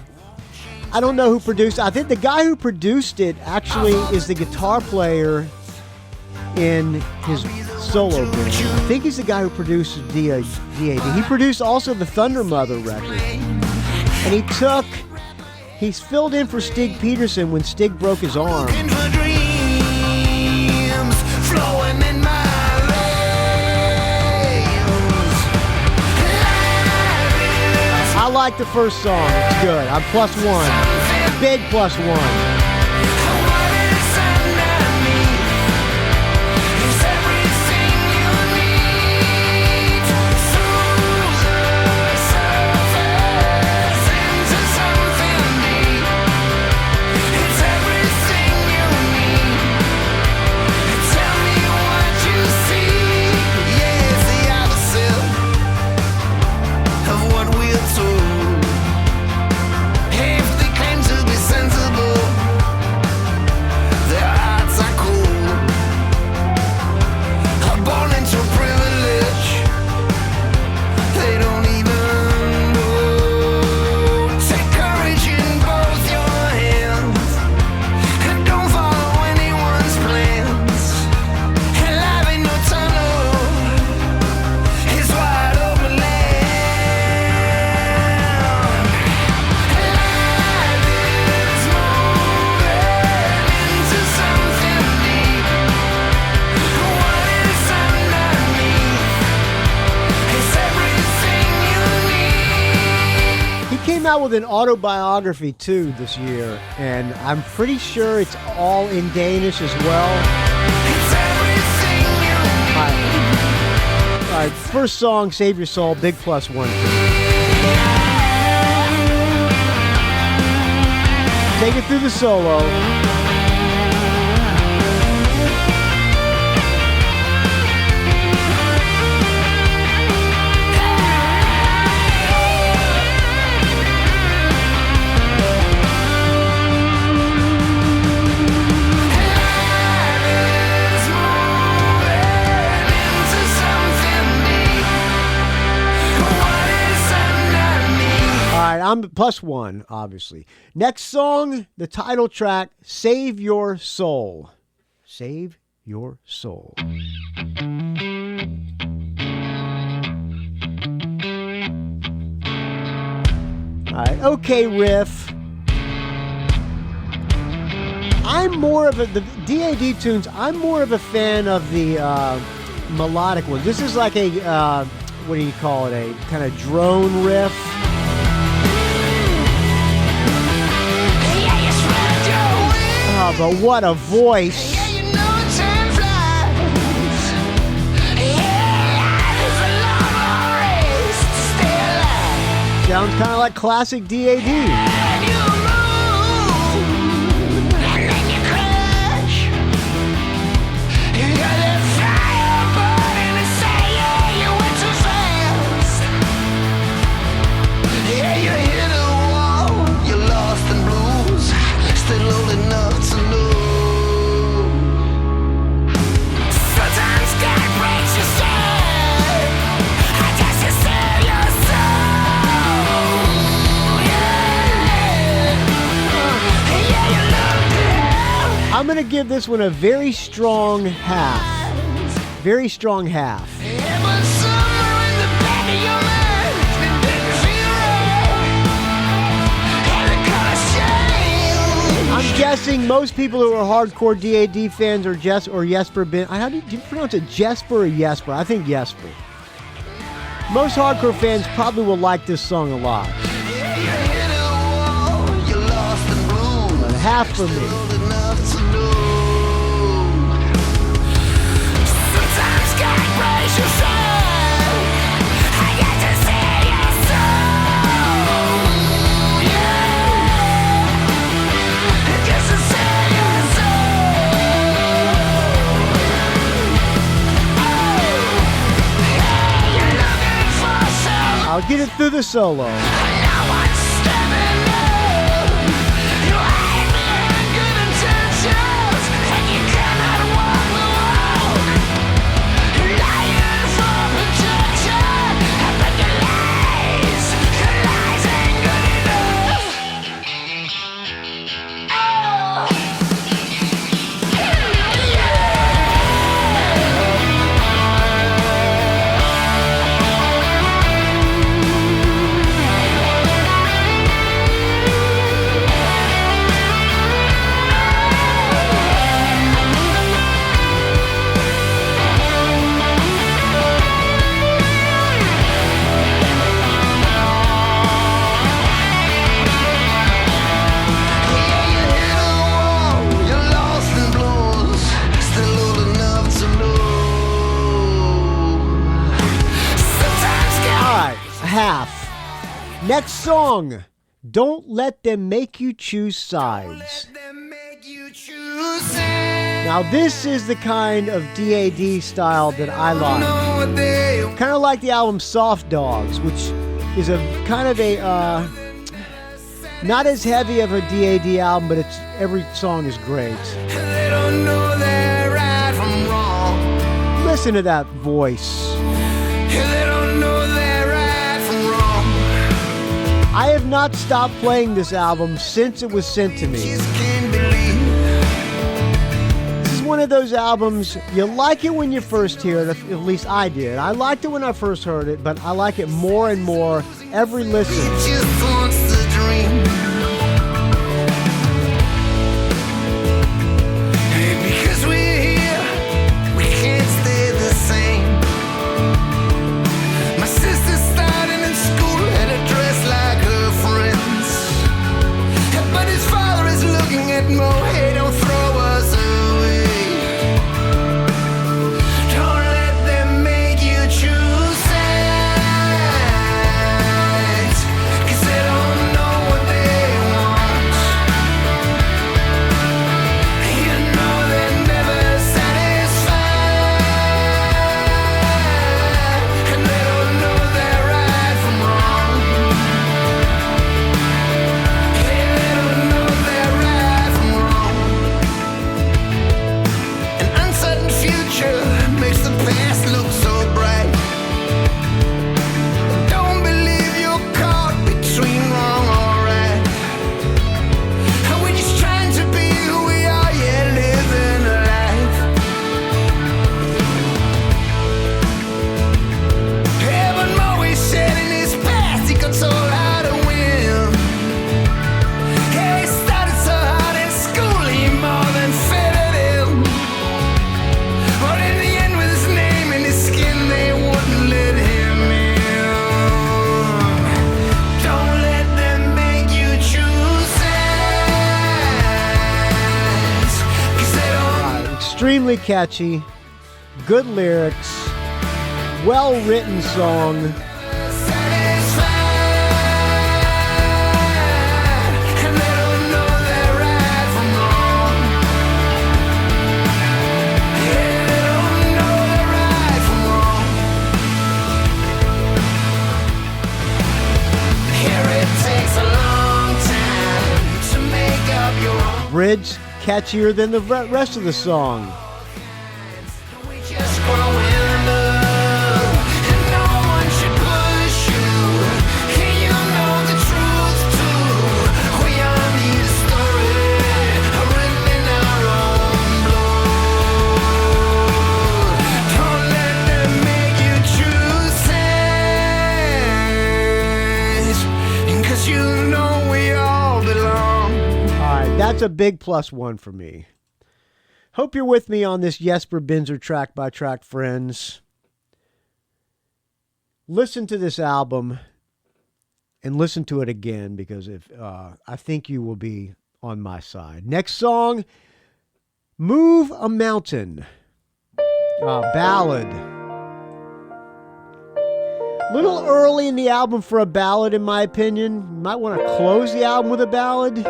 I don't know who produced it. I think the guy who produced it actually is the guitar player in his solo band. I think he's the guy who produced DAD. He produced also the Thunder Mother record. And he's filled in for Stig Peterson when Stig broke his arm. I like the first song. It's good. I'm +1. Big +1. With an autobiography too this year, and I'm pretty sure it's all in Danish as well. All right, first song, Save Your Soul, big +1. Take it through the solo. I'm +1, obviously. Next song, the title track, Save Your Soul. Save Your Soul. All right, okay, riff. I'm more of the DAD tunes, I'm more of a fan of the melodic ones. This is like a, what do you call it, a kind of drone riff. Oh, but what a voice. Sounds kind of like classic DAD. I'm going to give this one a very strong half. Very strong half. I'm guessing most people who are hardcore DAD fans are Jesper. How do you pronounce it? Jesper or Jesper? I think Jesper. Most hardcore fans probably will like this song a lot. But half for me. I'll get it through the solo. Next song, Don't Let Them Make You Choose Sides. Now this is the kind of DAD style that I like. Kind of like the album Soft Dogs, which is a kind of a not as heavy of a DAD album, but it's every song is great. They don't know their right from wrong. Listen to that voice. They don't know their right from wrong. I have not stopped playing this album since it was sent to me. Just can't believe. This is one of those albums, you like it when you first hear it, at least I did. I liked it when I first heard it, but I like it more and more every listen. Just wants to dream. Because we're here, we can't stay the same. My sister's starting in school and a dress like her friends. But his father is looking at Mo, hey, don't throw us away. Don't let them make you choose sides. 'Cause they don't know what they want. You know they're never satisfied. And they don't know their right from wrong. Hey, they don't know their right from wrong. An uncertain future makes the past look so bright. Don't believe you're caught between wrong or right. And we're just trying to be who we are, yeah, living a life. Heaven always said in his past he got told how to win. Yeah, he started so hard in school he more than fitted in. But in the end with his name in his skin they wouldn't let him in. Don't let them make you choose sides. 'Cause they don't Extremely catchy, good lyrics, well-written song. satisfied. And they don't know their right from wrong. Yeah, they don't know their right from wrong. Here it takes a long time to make up your own. Bridge catchier than the rest of the song. We just grow in love, and no one should push you. And you know the truth too. We all need a story written in our own blood. Don't let them make you choose sides. 'Cause you know we all belong. All right, that's a big +1 for me. Hope you're with me on this Jesper Binzer track by track, friends. Listen to this album and listen to it again because if I think you will be on my side. Next song, Move a Mountain, ballad. Little early in the album for a ballad, in my opinion. You might want to close the album with a ballad.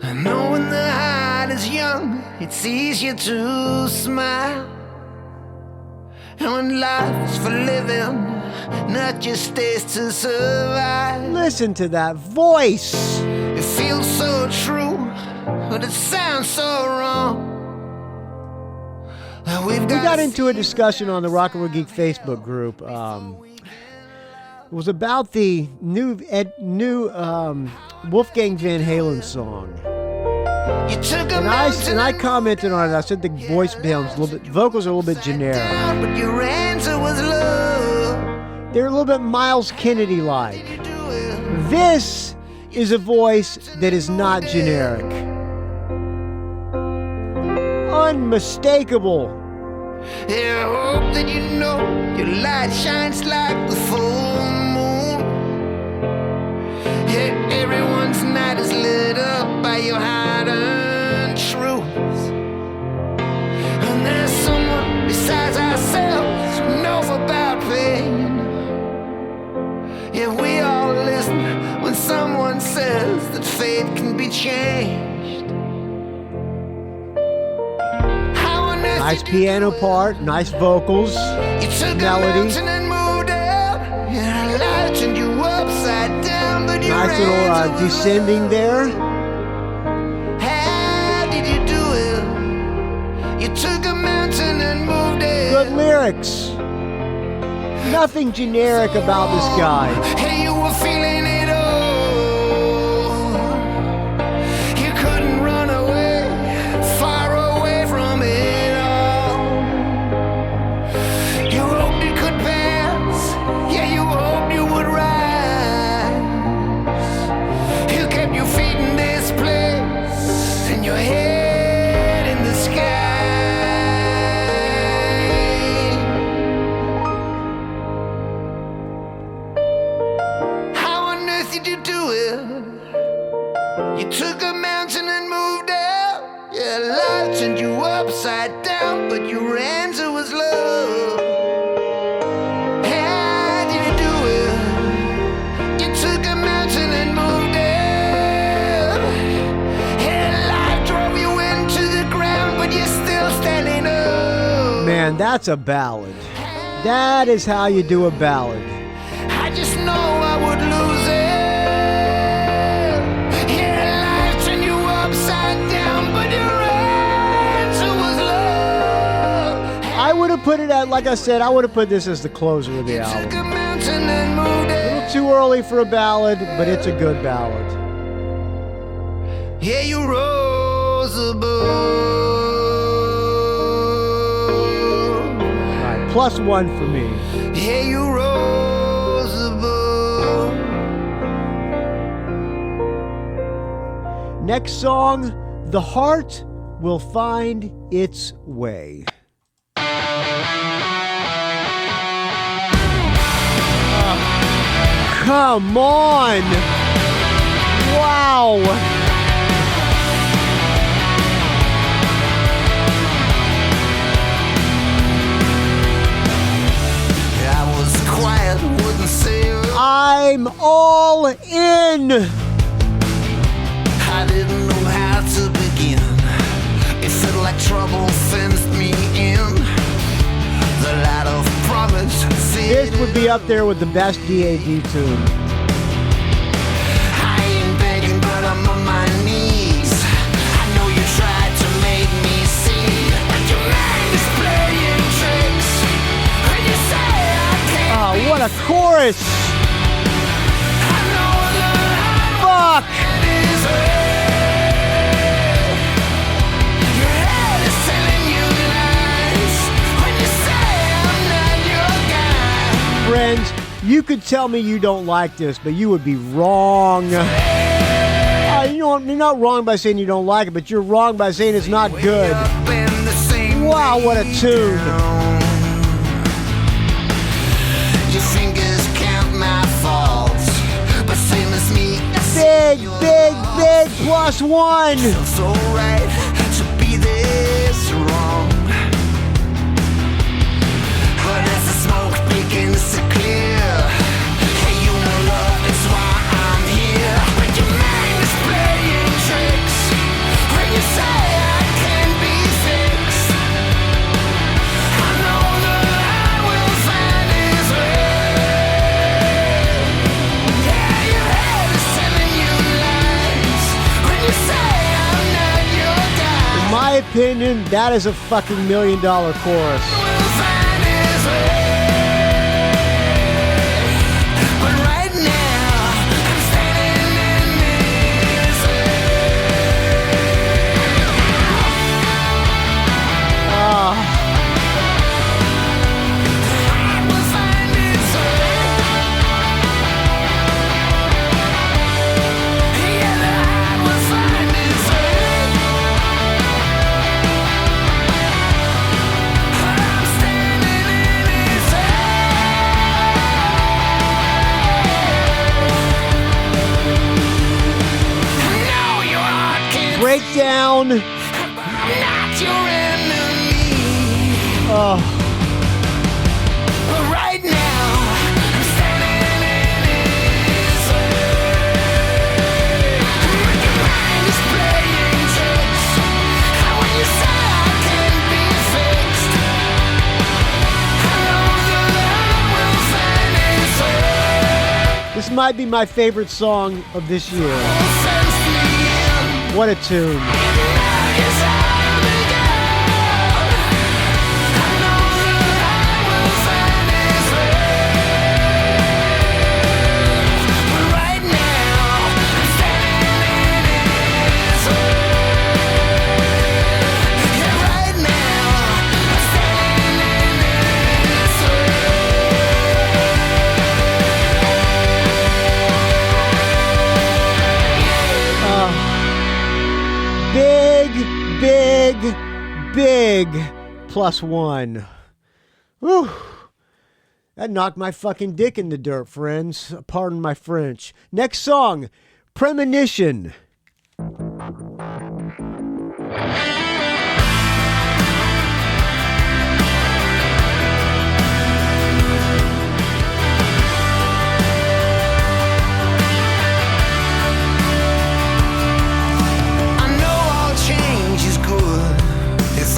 I know when the heart is young, it's easier to smile. And when life is for living, not just days to survive. Listen to that voice. It feels so true, but it sounds so wrong. We got into a discussion on the Rock and Roll Geek Facebook group. It was about the new Wolfgang Van Halen song. You took a And I commented on it. I said the voice sounds a little bit, vocals are a little bit generic. down, but your answer was love. They're a little bit Miles Kennedy-like. You do it. This is a voice that is not generic. Unmistakable. Yeah, I hope that you know your light shines like the full moon. Yeah, everyone's night is lit up by your hard-earned changed. How on earth Nice did you piano do it? part, nice vocals, You took melody. a mountain and moved up. Yeah, life turned you upside down, but you Nice little ran to descending there. How did you do it? You took a mountain and moved it. Good lyrics. Nothing generic about this guy. Hey, you were feeling it all. You couldn't run away, far away from it all. You hoped it could pass. Yeah, you hoped you would rise. You kept your feet in this place and your head in the sky. How on earth did you do it? You took a mountain and moved out. Yeah, life turned you upside down, but your answer was love. How did you do it? You took a mountain and moved out. Yeah, life drove you into the ground, but you're still standing up. Man, that's a ballad. That is how you do a ballad. I just know I would lose it. Yeah, life turned you upside down, but your answer was love. I would have put it at, like I said, I would have put this as the closer of the Took album. a mountain and moved A it. little too early for a ballad, but it's a good ballad. Yeah, you rose above. All right, +1 for me. Yeah, you rose above. Next song, The Heart Will Find Its Way. Come on! Wow! I was quiet, wouldn't say a word. I'm all in! I didn't know how to begin. It felt like trouble fenced me in. The light of promise This would be up there with the best DAD tune. I ain't begging, but I'm on my knees. I know you tried to make me see, but your mind is playing tricks. When you say I can't Oh, be what a chorus! I know the Fuck! heart is red. Your head is telling you lies. When you say I'm not your guy. Friends, you could tell me you don't like this, but you would be wrong. You're not wrong by saying you don't like it, but you're wrong by saying it's not good. Up in the same Wow, what a tune. Your fingers count my faults, but same as me. Big, big, big +1. It's alright to be this wrong, but as the smoke begins to clear, hey, you know love is why I'm here. But your mind is playing tricks. When you say I can't be fixed, I know the heart will find its way. Yeah, your head is telling you lies. When you say I'm not your guy, In my opinion, that is a fucking $1 million chorus. will find its way. But right now, I'm standing in this Ah, heart will find its way. Yeah, the heart will find its way. But I'm standing in its I know your heart can't breakdown. but I'm not your enemy. Oh, But right now, I'm standing in his way. But your mind is might be my favorite song of this year. What a tune. Big +1. Whew. That knocked my fucking dick in the dirt, friends. Pardon my French. Next song, Premonition.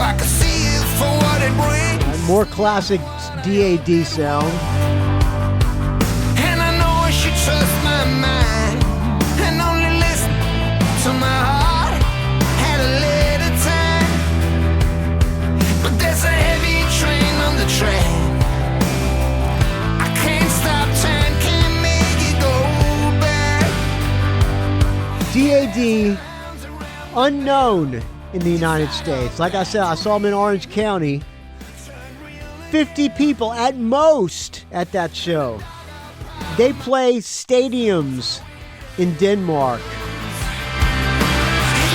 I can see it for what it brings. More classic DAD sound. And I know I should trust my mind and only listen to my heart at a later time. But there's a heavy train on the track. I can't stop time, can't make it go back. DAD, unknown in the United States. Like I said, I saw him in Orange County. 50 people at most at that show. They play stadiums in Denmark.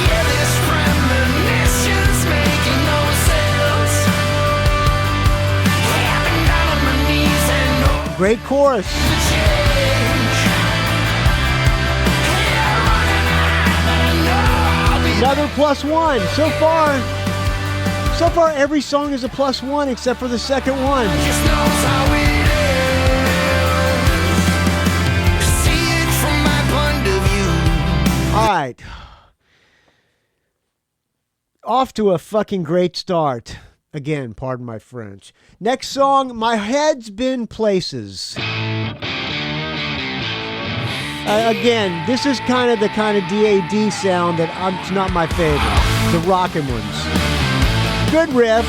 Yeah, this premonition's making no sense. Yeah, I've been down on my knees and no Great chorus. change. Yeah, running out, but I know I'll be Another +1. So far every song is a +1 except for the second one. just knows how it is. See it from my point of view. All right. Off to a fucking great start. Again, pardon my French. Next song, My Head's Been Places. Again, this is kind of DAD sound that it's not my favorite. The rockin' ones. Good riff.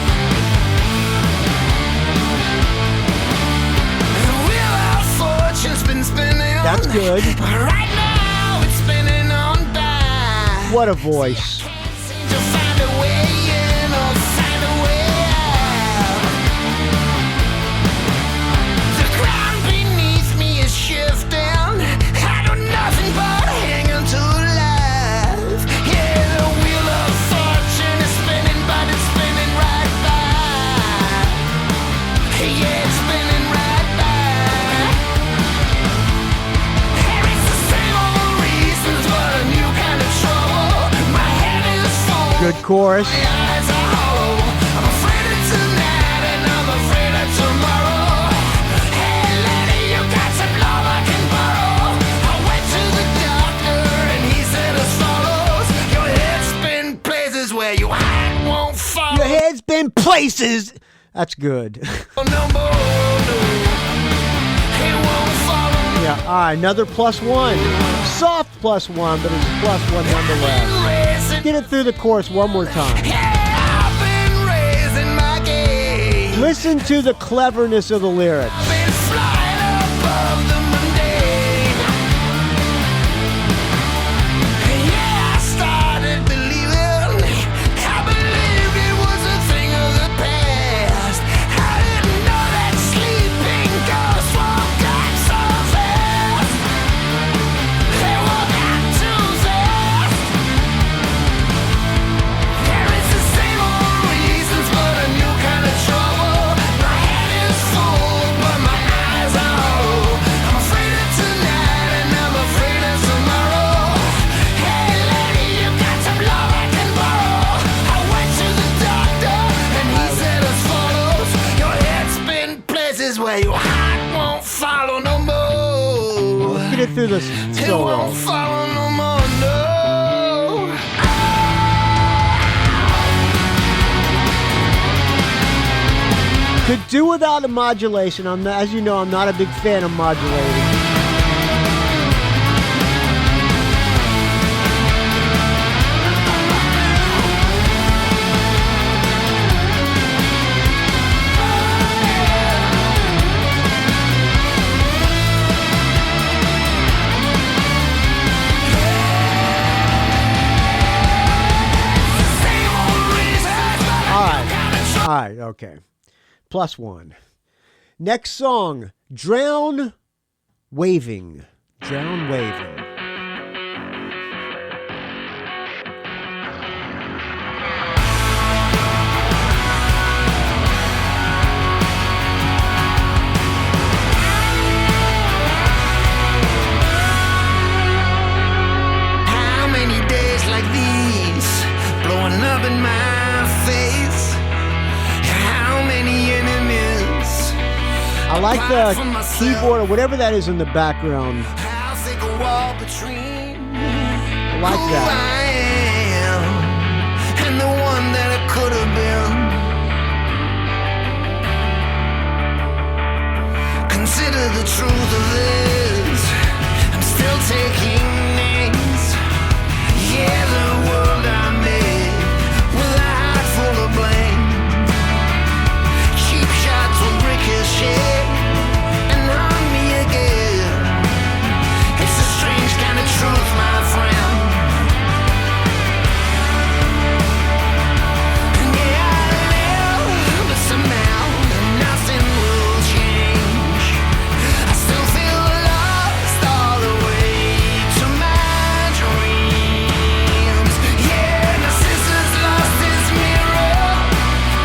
Wheel our fortune's been spinning. That's good. Right now it's spinning on by. What a voice. Seem to find a way in or find a way out. The ground beneath me is shifting. I do nothing but hang on to life. Yeah, the wheel of fortune is spinning, but it's spinning right by. Yeah, it's spinning right by. And it's the same old reasons, but a new kind of trouble. My head is full. Good chorus. My eyes are hollow. I'm afraid of tonight and I'm afraid of tomorrow. Hey lady, you got some love I can borrow. I went to the doctor and he said as follows. Your head's been places where your heart won't follow. Your head's been places. That's good. No more, no. It won't follow. Yeah, all right, another +1. Soft +1, but it's a +1 nonetheless. Raising, Get it through the chorus one more time. yeah, I've been raising my game. Listen to the cleverness of the lyrics. Been flying above the mundane. Yeah, I started believing. I believed it was a thing of the past. I didn't know that sleeping ghosts walk out so fast. They walk out too fast. There is the same old reasons, but a new kind of trouble. My head is full, but my eyes are hollow. I'm afraid of tonight and I'm afraid of tomorrow. Hey lady, you got some love I can borrow. I went to the doctor and he said as follows. Your head's been places where your heart won't follow no more. Get it through the It solo. won't follow no more, no. Could do without a modulation. As you know, I'm not a big fan of modulating. All right, okay. +1. Next song, Drown Waving. Drown Waving. How many days like these blowing up in my face? How many enemies? I like the keyboard or whatever that is in the background. How thick a wall between I like who that. I am and the one that I could have been. Consider the truth of this. I'm still taking names. Yeah, the world I made with a heart full of blame. Cheap shots will ricochet and harm me again. It's a strange kind of truth, my friend. Yeah, I live, but somehow nothing will change. I still feel lost all the way to my dreams. Yeah, Narcissus lost his mirror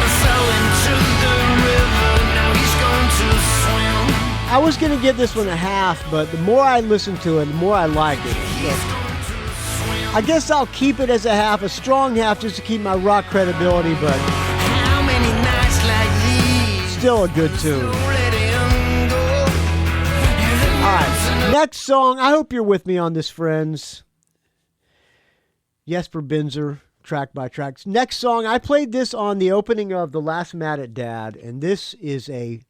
and fell into the river. Now he's going to swim. I was going to give this one a half, but the more I listen to it, the more I like it. So I guess I'll keep it as a half, a strong half, just to keep my rock credibility, but How many nights like these? still a good tune. Let him go. All right, next song. I hope you're with me on this, friends. Jesper Binzer, track by track. Next song, I played this on the opening of The Last Mad at Dad, and this is a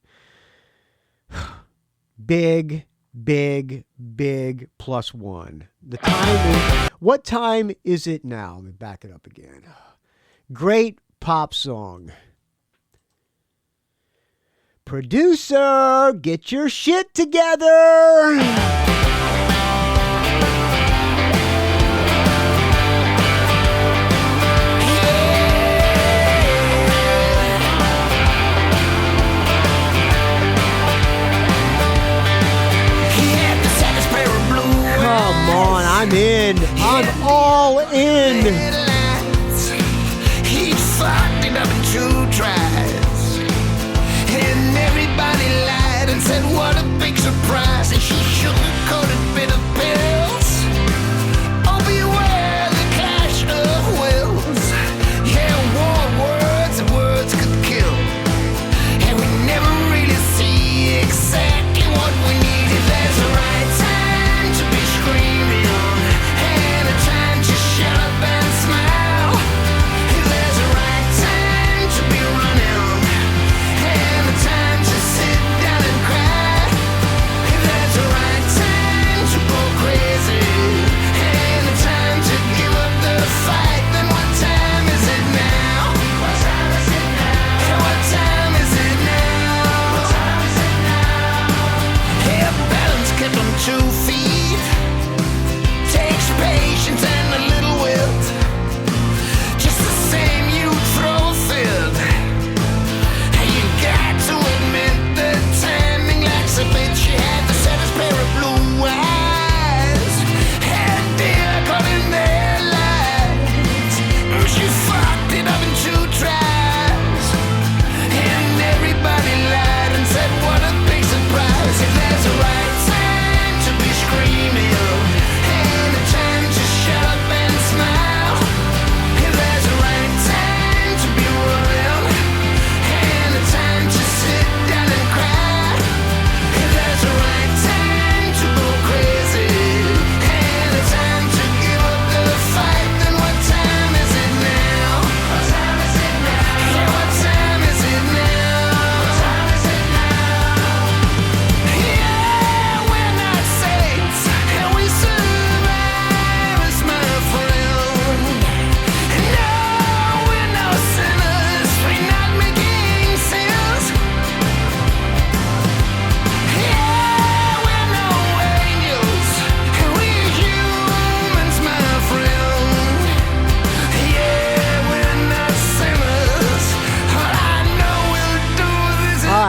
big, big, big +1. The time is, what time is it now? Let me back it up again. Great pop song. Producer, get your shit together. Come on, I'm in. I'm all in. Headlights. He fucked it up in 2 tries. And everybody lied and said, what a big surprise. And she sugar-coated bitter pills. Oh, beware the clash of wills. Yeah, war words and words could kill. And we never really see exactly what we need. If there's a right time to be screaming and a time to shut up and smile.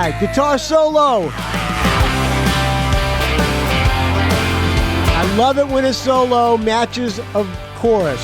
right, guitar solo. I love it when a solo matches a chorus.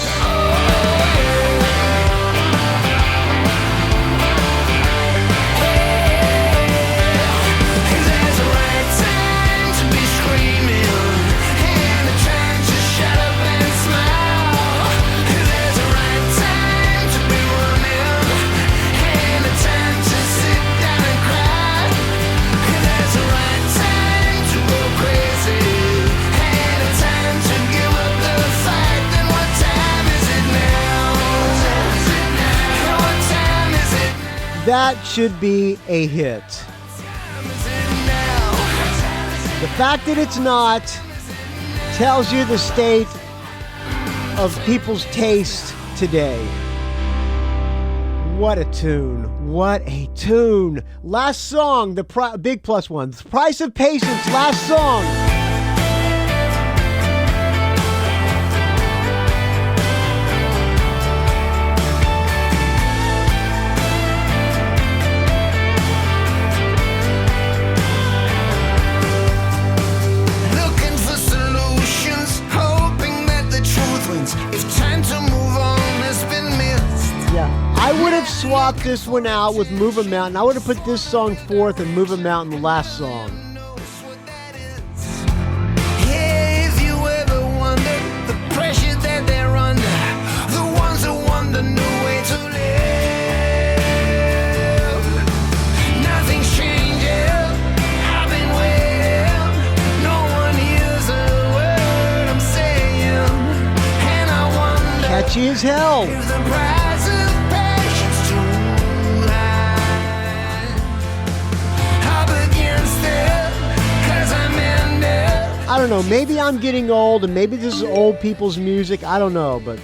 That should be a hit. The fact that it's not tells you the state of people's taste today. What a tune. What a tune. Last song, the big plus one. The Price of Patience, last song. I would have swapped this one out with Move 'Em Out, and I would have put this song fourth and Move 'Em Out in the last song. Hey, if you ever wonder the pressure that they're under, the ones who want the new way to live. Nothing's changing. I've been waiting. No one hears a word I'm saying, and I wonder. Catchy as hell. If the price of patience too high, up against it, 'cause I'm in it. I don't know, maybe I'm getting old and maybe this is old people's music. I don't know, but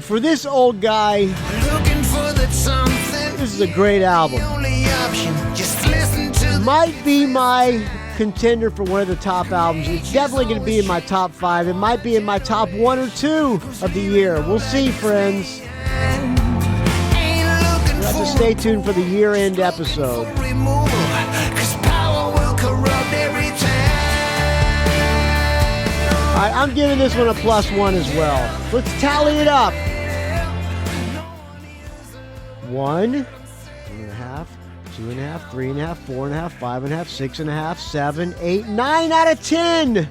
for this old guy, Looking for that something. this is a great album. The only option, just listen to Might be my contender for one of the top albums. It's definitely going to be in my top 5. It might be in my top 1 or 2 of the year. We'll see, friends. ain't looking You have to for stay tuned for the year-end episode. removal, 'cause power will corrupt every time. All right, I'm giving this one a +1 as well. Let's tally it up. 1, 1.5, 2.5, 3.5, 4.5, 5.5, 6.5, 7, 8, 9 out of 10.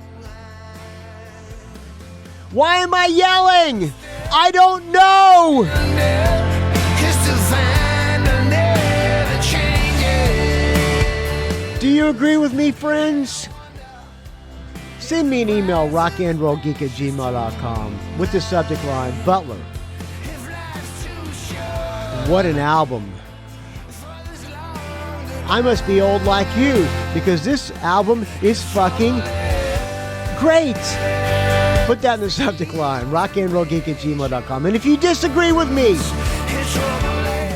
Why am I yelling? I don't know. Just to find a never changing. Do you agree with me, friends? Send me an email, rockandrollgeek@gmail.com, with the subject line, Butler. What an album. I must be old like you, because this album is fucking great. Put that in the subject line, rockandrollgeek@gmail.com. And if you disagree with me,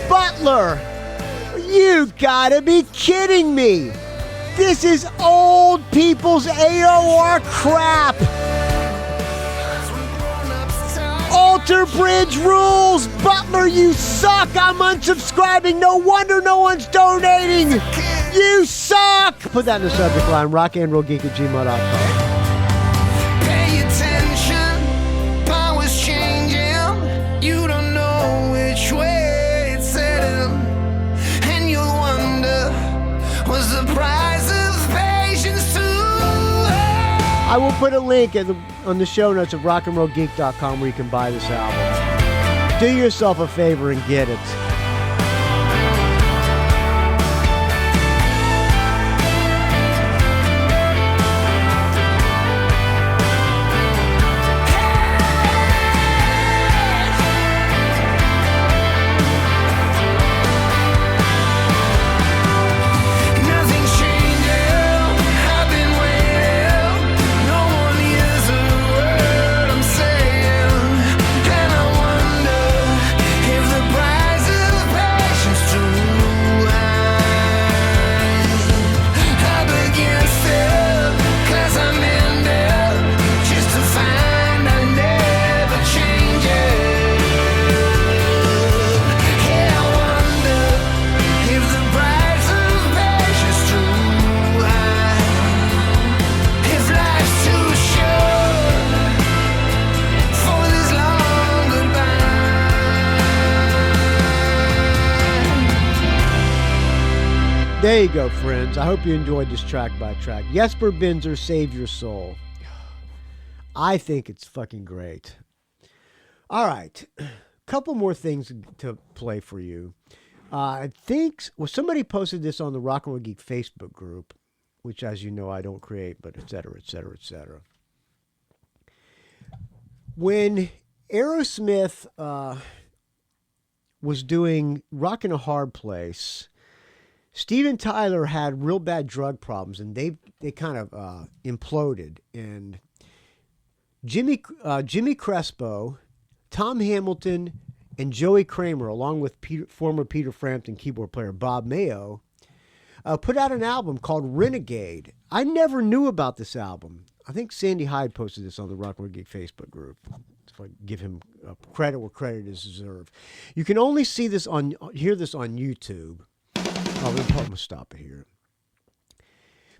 Butler, you gotta be kidding me. This is old people's AOR crap. Alter Bridge rules. Butler, you suck. I'm unsubscribing. No wonder no one's donating. You suck. Put that in the subject line, rockandrollgeek@gmail.com. Pay attention, power's changing. You don't know which way it's heading, and you'll wonder, was the price of patience too high? I will put a link on the show notes of rockandrollgeek.com where you can buy this album. Do yourself a favor and get it. Nothing's changing. I've been waiting. No one hears a word I'm saying, and I wonder if the price of There you go, friends. I hope you enjoyed this track by track. Jesper Binzer, Save Your Soul. I think it's fucking great. All right. Couple more things to play for you. I think somebody posted this on the Rock and Roll Geek Facebook group, which, as you know, I don't create, but et cetera, et cetera, et cetera. When Aerosmith was doing Rockin' a Hard Place, Steven Tyler had real bad drug problems, and they kind of imploded. And Jimmy Crespo, Tom Hamilton, and Joey Kramer, along with former Peter Frampton keyboard player Bob Mayo, put out an album called Renegade. I never knew about this album. I think Sandy Hyde posted this on the Rock and Roll Geek Facebook group. If I give him credit where credit is deserved. You can only hear this on YouTube. I'm going to stop it here.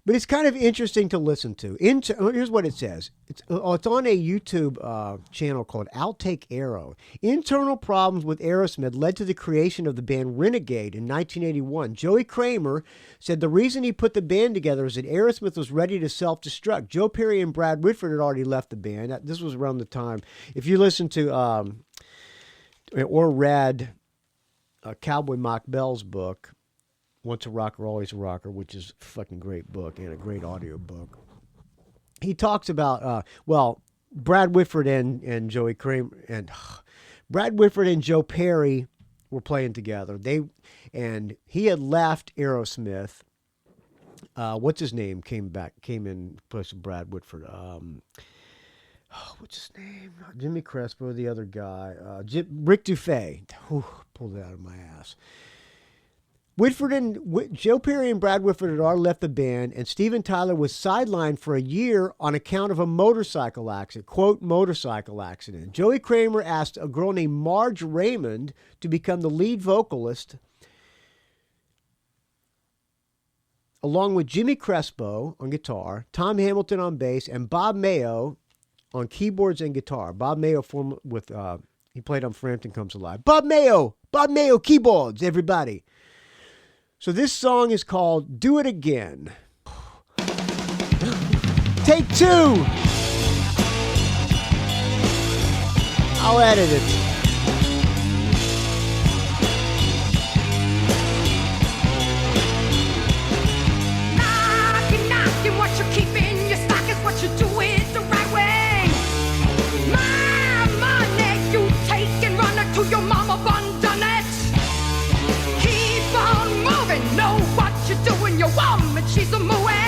But it's kind of interesting to listen to. Here's what it says. It's on a YouTube channel called Outtake Arrow. Internal problems with Aerosmith led to the creation of the band Renegade in 1981. Joey Kramer said the reason he put the band together is that Aerosmith was ready to self-destruct. Joe Perry and Brad Whitford had already left the band. This was around the time. If you listen to or read Cowboy Mock Bell's book, Once a Rocker, Always a Rocker, which is a fucking great book and a great audio book. He talks about, Brad Whitford and Joey Kramer, and Brad Whitford and Joe Perry were playing together. And he had left Aerosmith. What's his name? Came in place of Brad Whitford. What's his name? Jimmy Crespo, the other guy. Rick Dufay. Pulled it out of my ass. Whitford and Joe Perry and Brad Whitford had already left the band, and Steven Tyler was sidelined for a year on account of a motorcycle accident. Quote, motorcycle accident. Joey Kramer asked a girl named Marge Raymond to become the lead vocalist, along with Jimmy Crespo on guitar, Tom Hamilton on bass, and Bob Mayo on keyboards and guitar. Bob Mayo he played on Frampton Comes Alive. Bob Mayo keyboards, everybody. So this song is called Do It Again. Take two. I'll edit it. Knocking, what you keep in your stock is what you do it the right way. My money you take and run it to your mama bun done it. Keep on moving, know what you're doing, your woman, she's a mooing.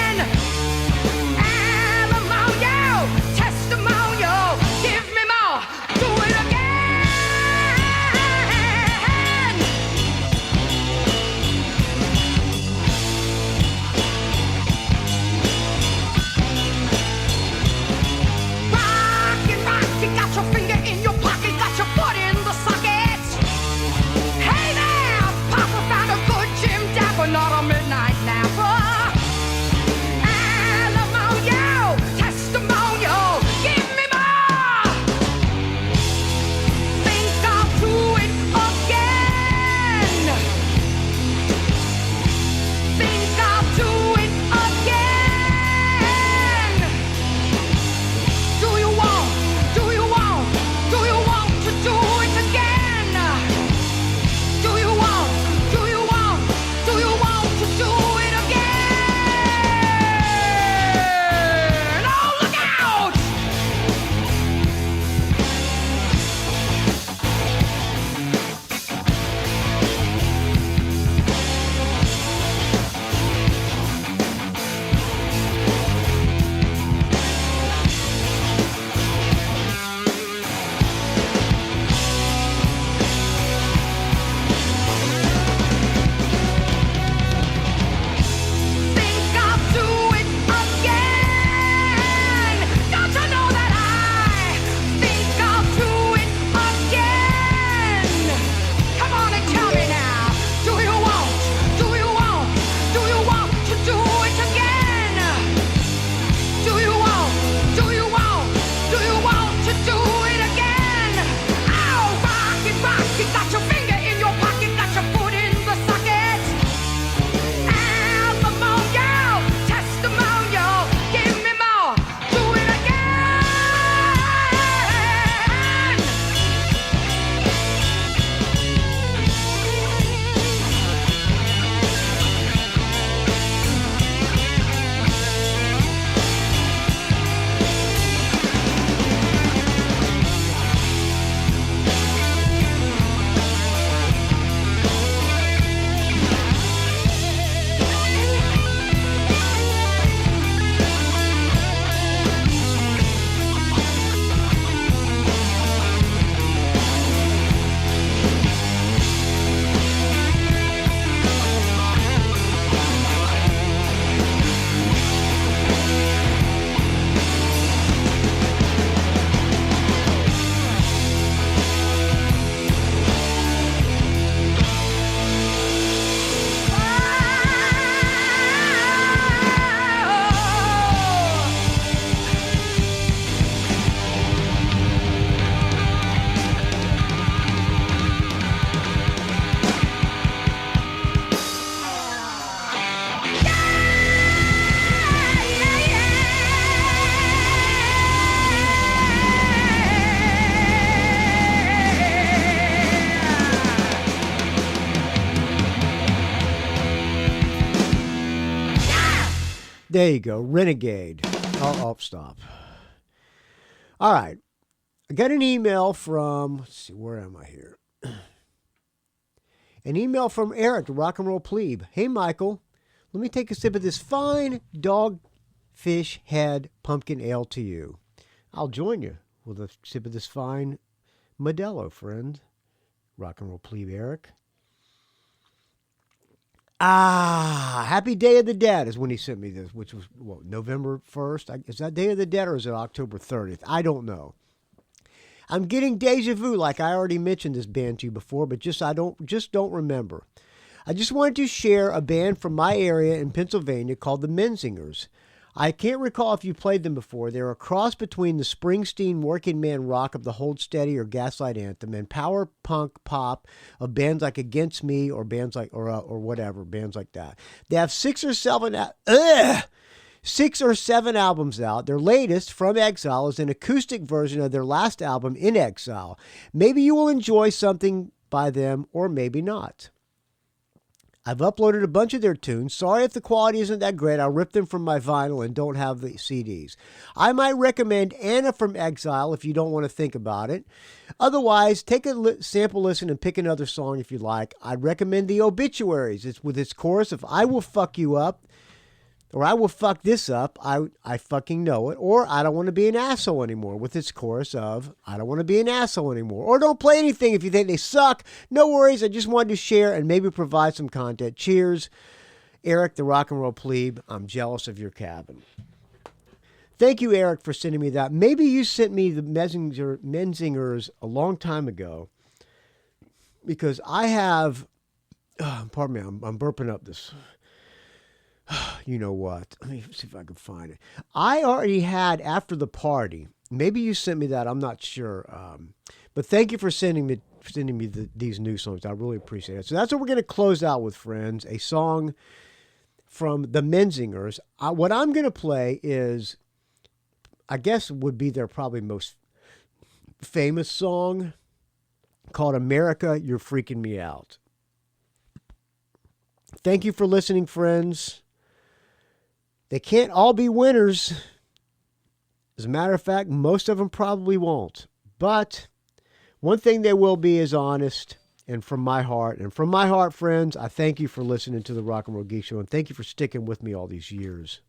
Testimonial, give me more, do it again. There you go. Renegade. Oh, stop. All right. I got an email from, let's see, where am I here? An email from Erik, the rock and roll plebe. Hey, Michael, let me take a sip of this fine dogfish head pumpkin ale to you. I'll join you with a sip of this fine Modelo, friend. Rock and roll plebe Erik. Happy Day of the Dead is when he sent me this, which was, what, November 1st? Is that Day of the Dead or is it October 30th? I don't know. I'm getting deja vu, like I already mentioned this band to you before, but I don't remember. I just wanted to share a band from my area in Pennsylvania called the Menzingers. I can't recall if you played them before. They're a cross between the Springsteen working man rock of the Hold Steady or Gaslight Anthem and power punk pop of bands like Against Me or bands like or whatever, bands like that. They have 6 or 7 albums out. Their latest, From Exile, is an acoustic version of their last album, In Exile. Maybe you will enjoy something by them or maybe not. I've uploaded a bunch of their tunes. Sorry if the quality isn't that great. I'll rip them from my vinyl and don't have the CDs. I might recommend Anna from Exile if you don't want to think about it. Otherwise, take a sample listen and pick another song if you like. I'd recommend The Obituaries. It's with its chorus of I will fuck you up, or I will fuck this up, I fucking know it, or I don't want to be an asshole anymore, with its chorus of I don't want to be an asshole anymore. Or don't play anything if you think they suck. No worries, I just wanted to share and maybe provide some content. Cheers, Erik, the rock and roll plebe. I'm jealous of your cabin. Thank you, Erik, for sending me that. Maybe you sent me the Menzingers a long time ago, because I have, pardon me, I'm burping up this. You know what? Let me see if I can find it. I already had After the Party. Maybe you sent me that. I'm not sure. But thank you for sending me these new songs. I really appreciate it. So that's what we're going to close out with, friends. A song from the Menzingers. What I'm going to play is, I guess, would be their probably most famous song, called America, You're Freaking Me Out. Thank you for listening, friends. They can't all be winners. As a matter of fact, most of them probably won't. But one thing they will be is honest and from my heart. And from my heart, friends, I thank you for listening to the Rock and Roll Geek Show. And thank you for sticking with me all these years,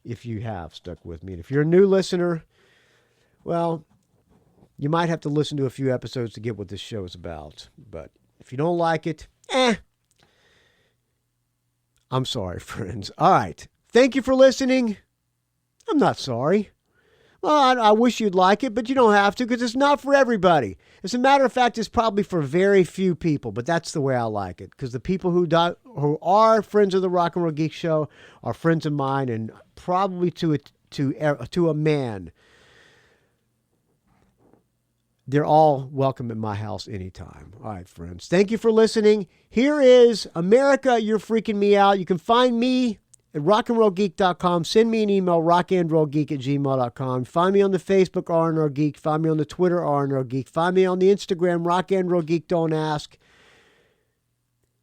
if you have stuck with me. And if you're a new listener, well, you might have to listen to a few episodes to get what this show is about. But if you don't like it, I'm sorry, friends. All right. Thank you for listening. I'm not sorry. Well, I wish you'd like it, but you don't have to, because it's not for everybody. As a matter of fact, it's probably for very few people, but that's the way I like it, because the people who are friends of the Rock and Roll Geek Show are friends of mine, and probably to a man, they're all welcome at my house anytime. All right, friends. Thank you for listening. Here is America, You're Freaking Me Out. You can find me at rockandrollgeek.com. Send me an email, rockandrollgeek@gmail.com. Find me on the Facebook, R&R Geek. Find me on the Twitter, R&R Geek. Find me on the Instagram, rockandrollgeek. Don't ask.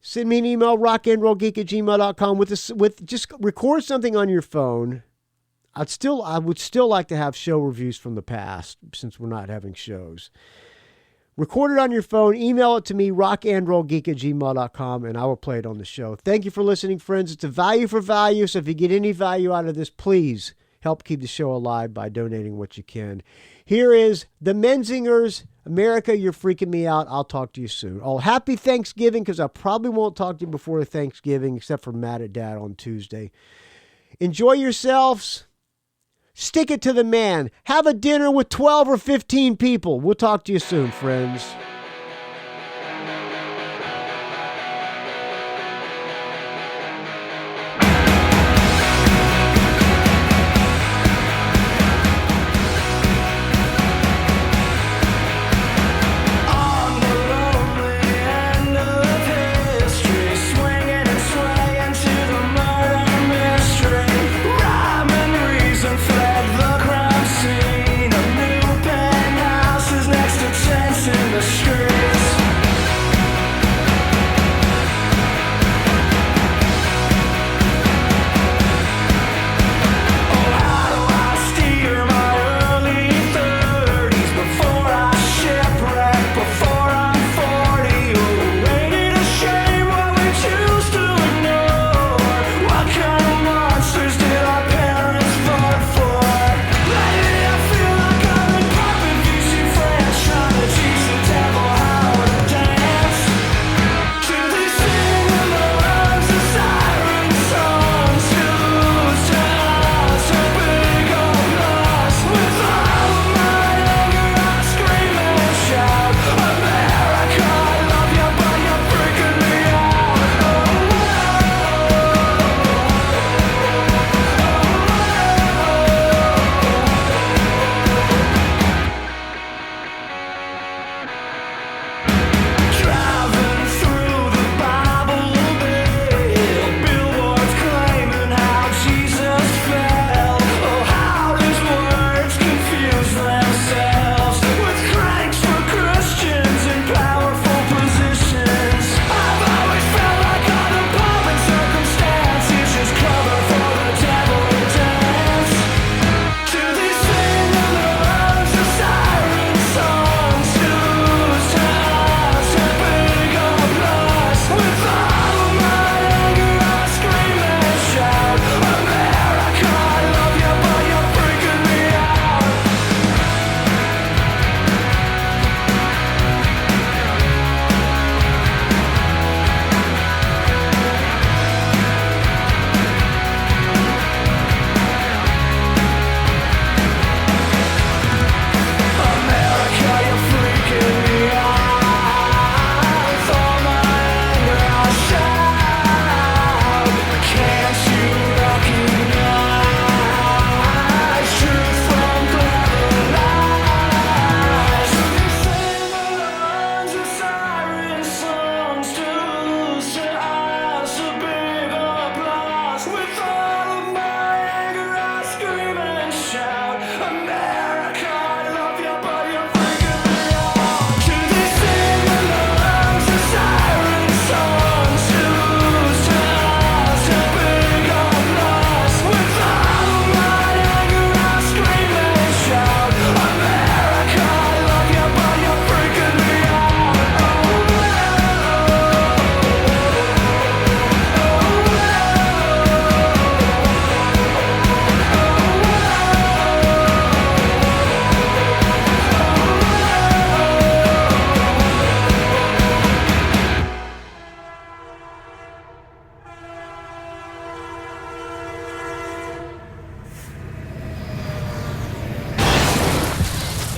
Send me an email, rockandrollgeek@gmail.com. With just record something on your phone. I would still like to have show reviews from the past, since we're not having shows. Record it on your phone, email it to me, rockandrollgeek@gmail.com, and I will play it on the show. Thank you for listening, friends. It's a value for value, so if you get any value out of this, please help keep the show alive by donating what you can. Here is the Menzingers, America, You're Freaking Me Out. I'll talk to you soon. Oh, happy Thanksgiving, because I probably won't talk to you before Thanksgiving, except for Mad at Dad on Tuesday. Enjoy yourselves. Stick it to the man. Have a dinner with 12 or 15 people. We'll talk to you soon, friends. The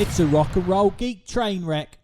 It's a rock and roll geek train wreck.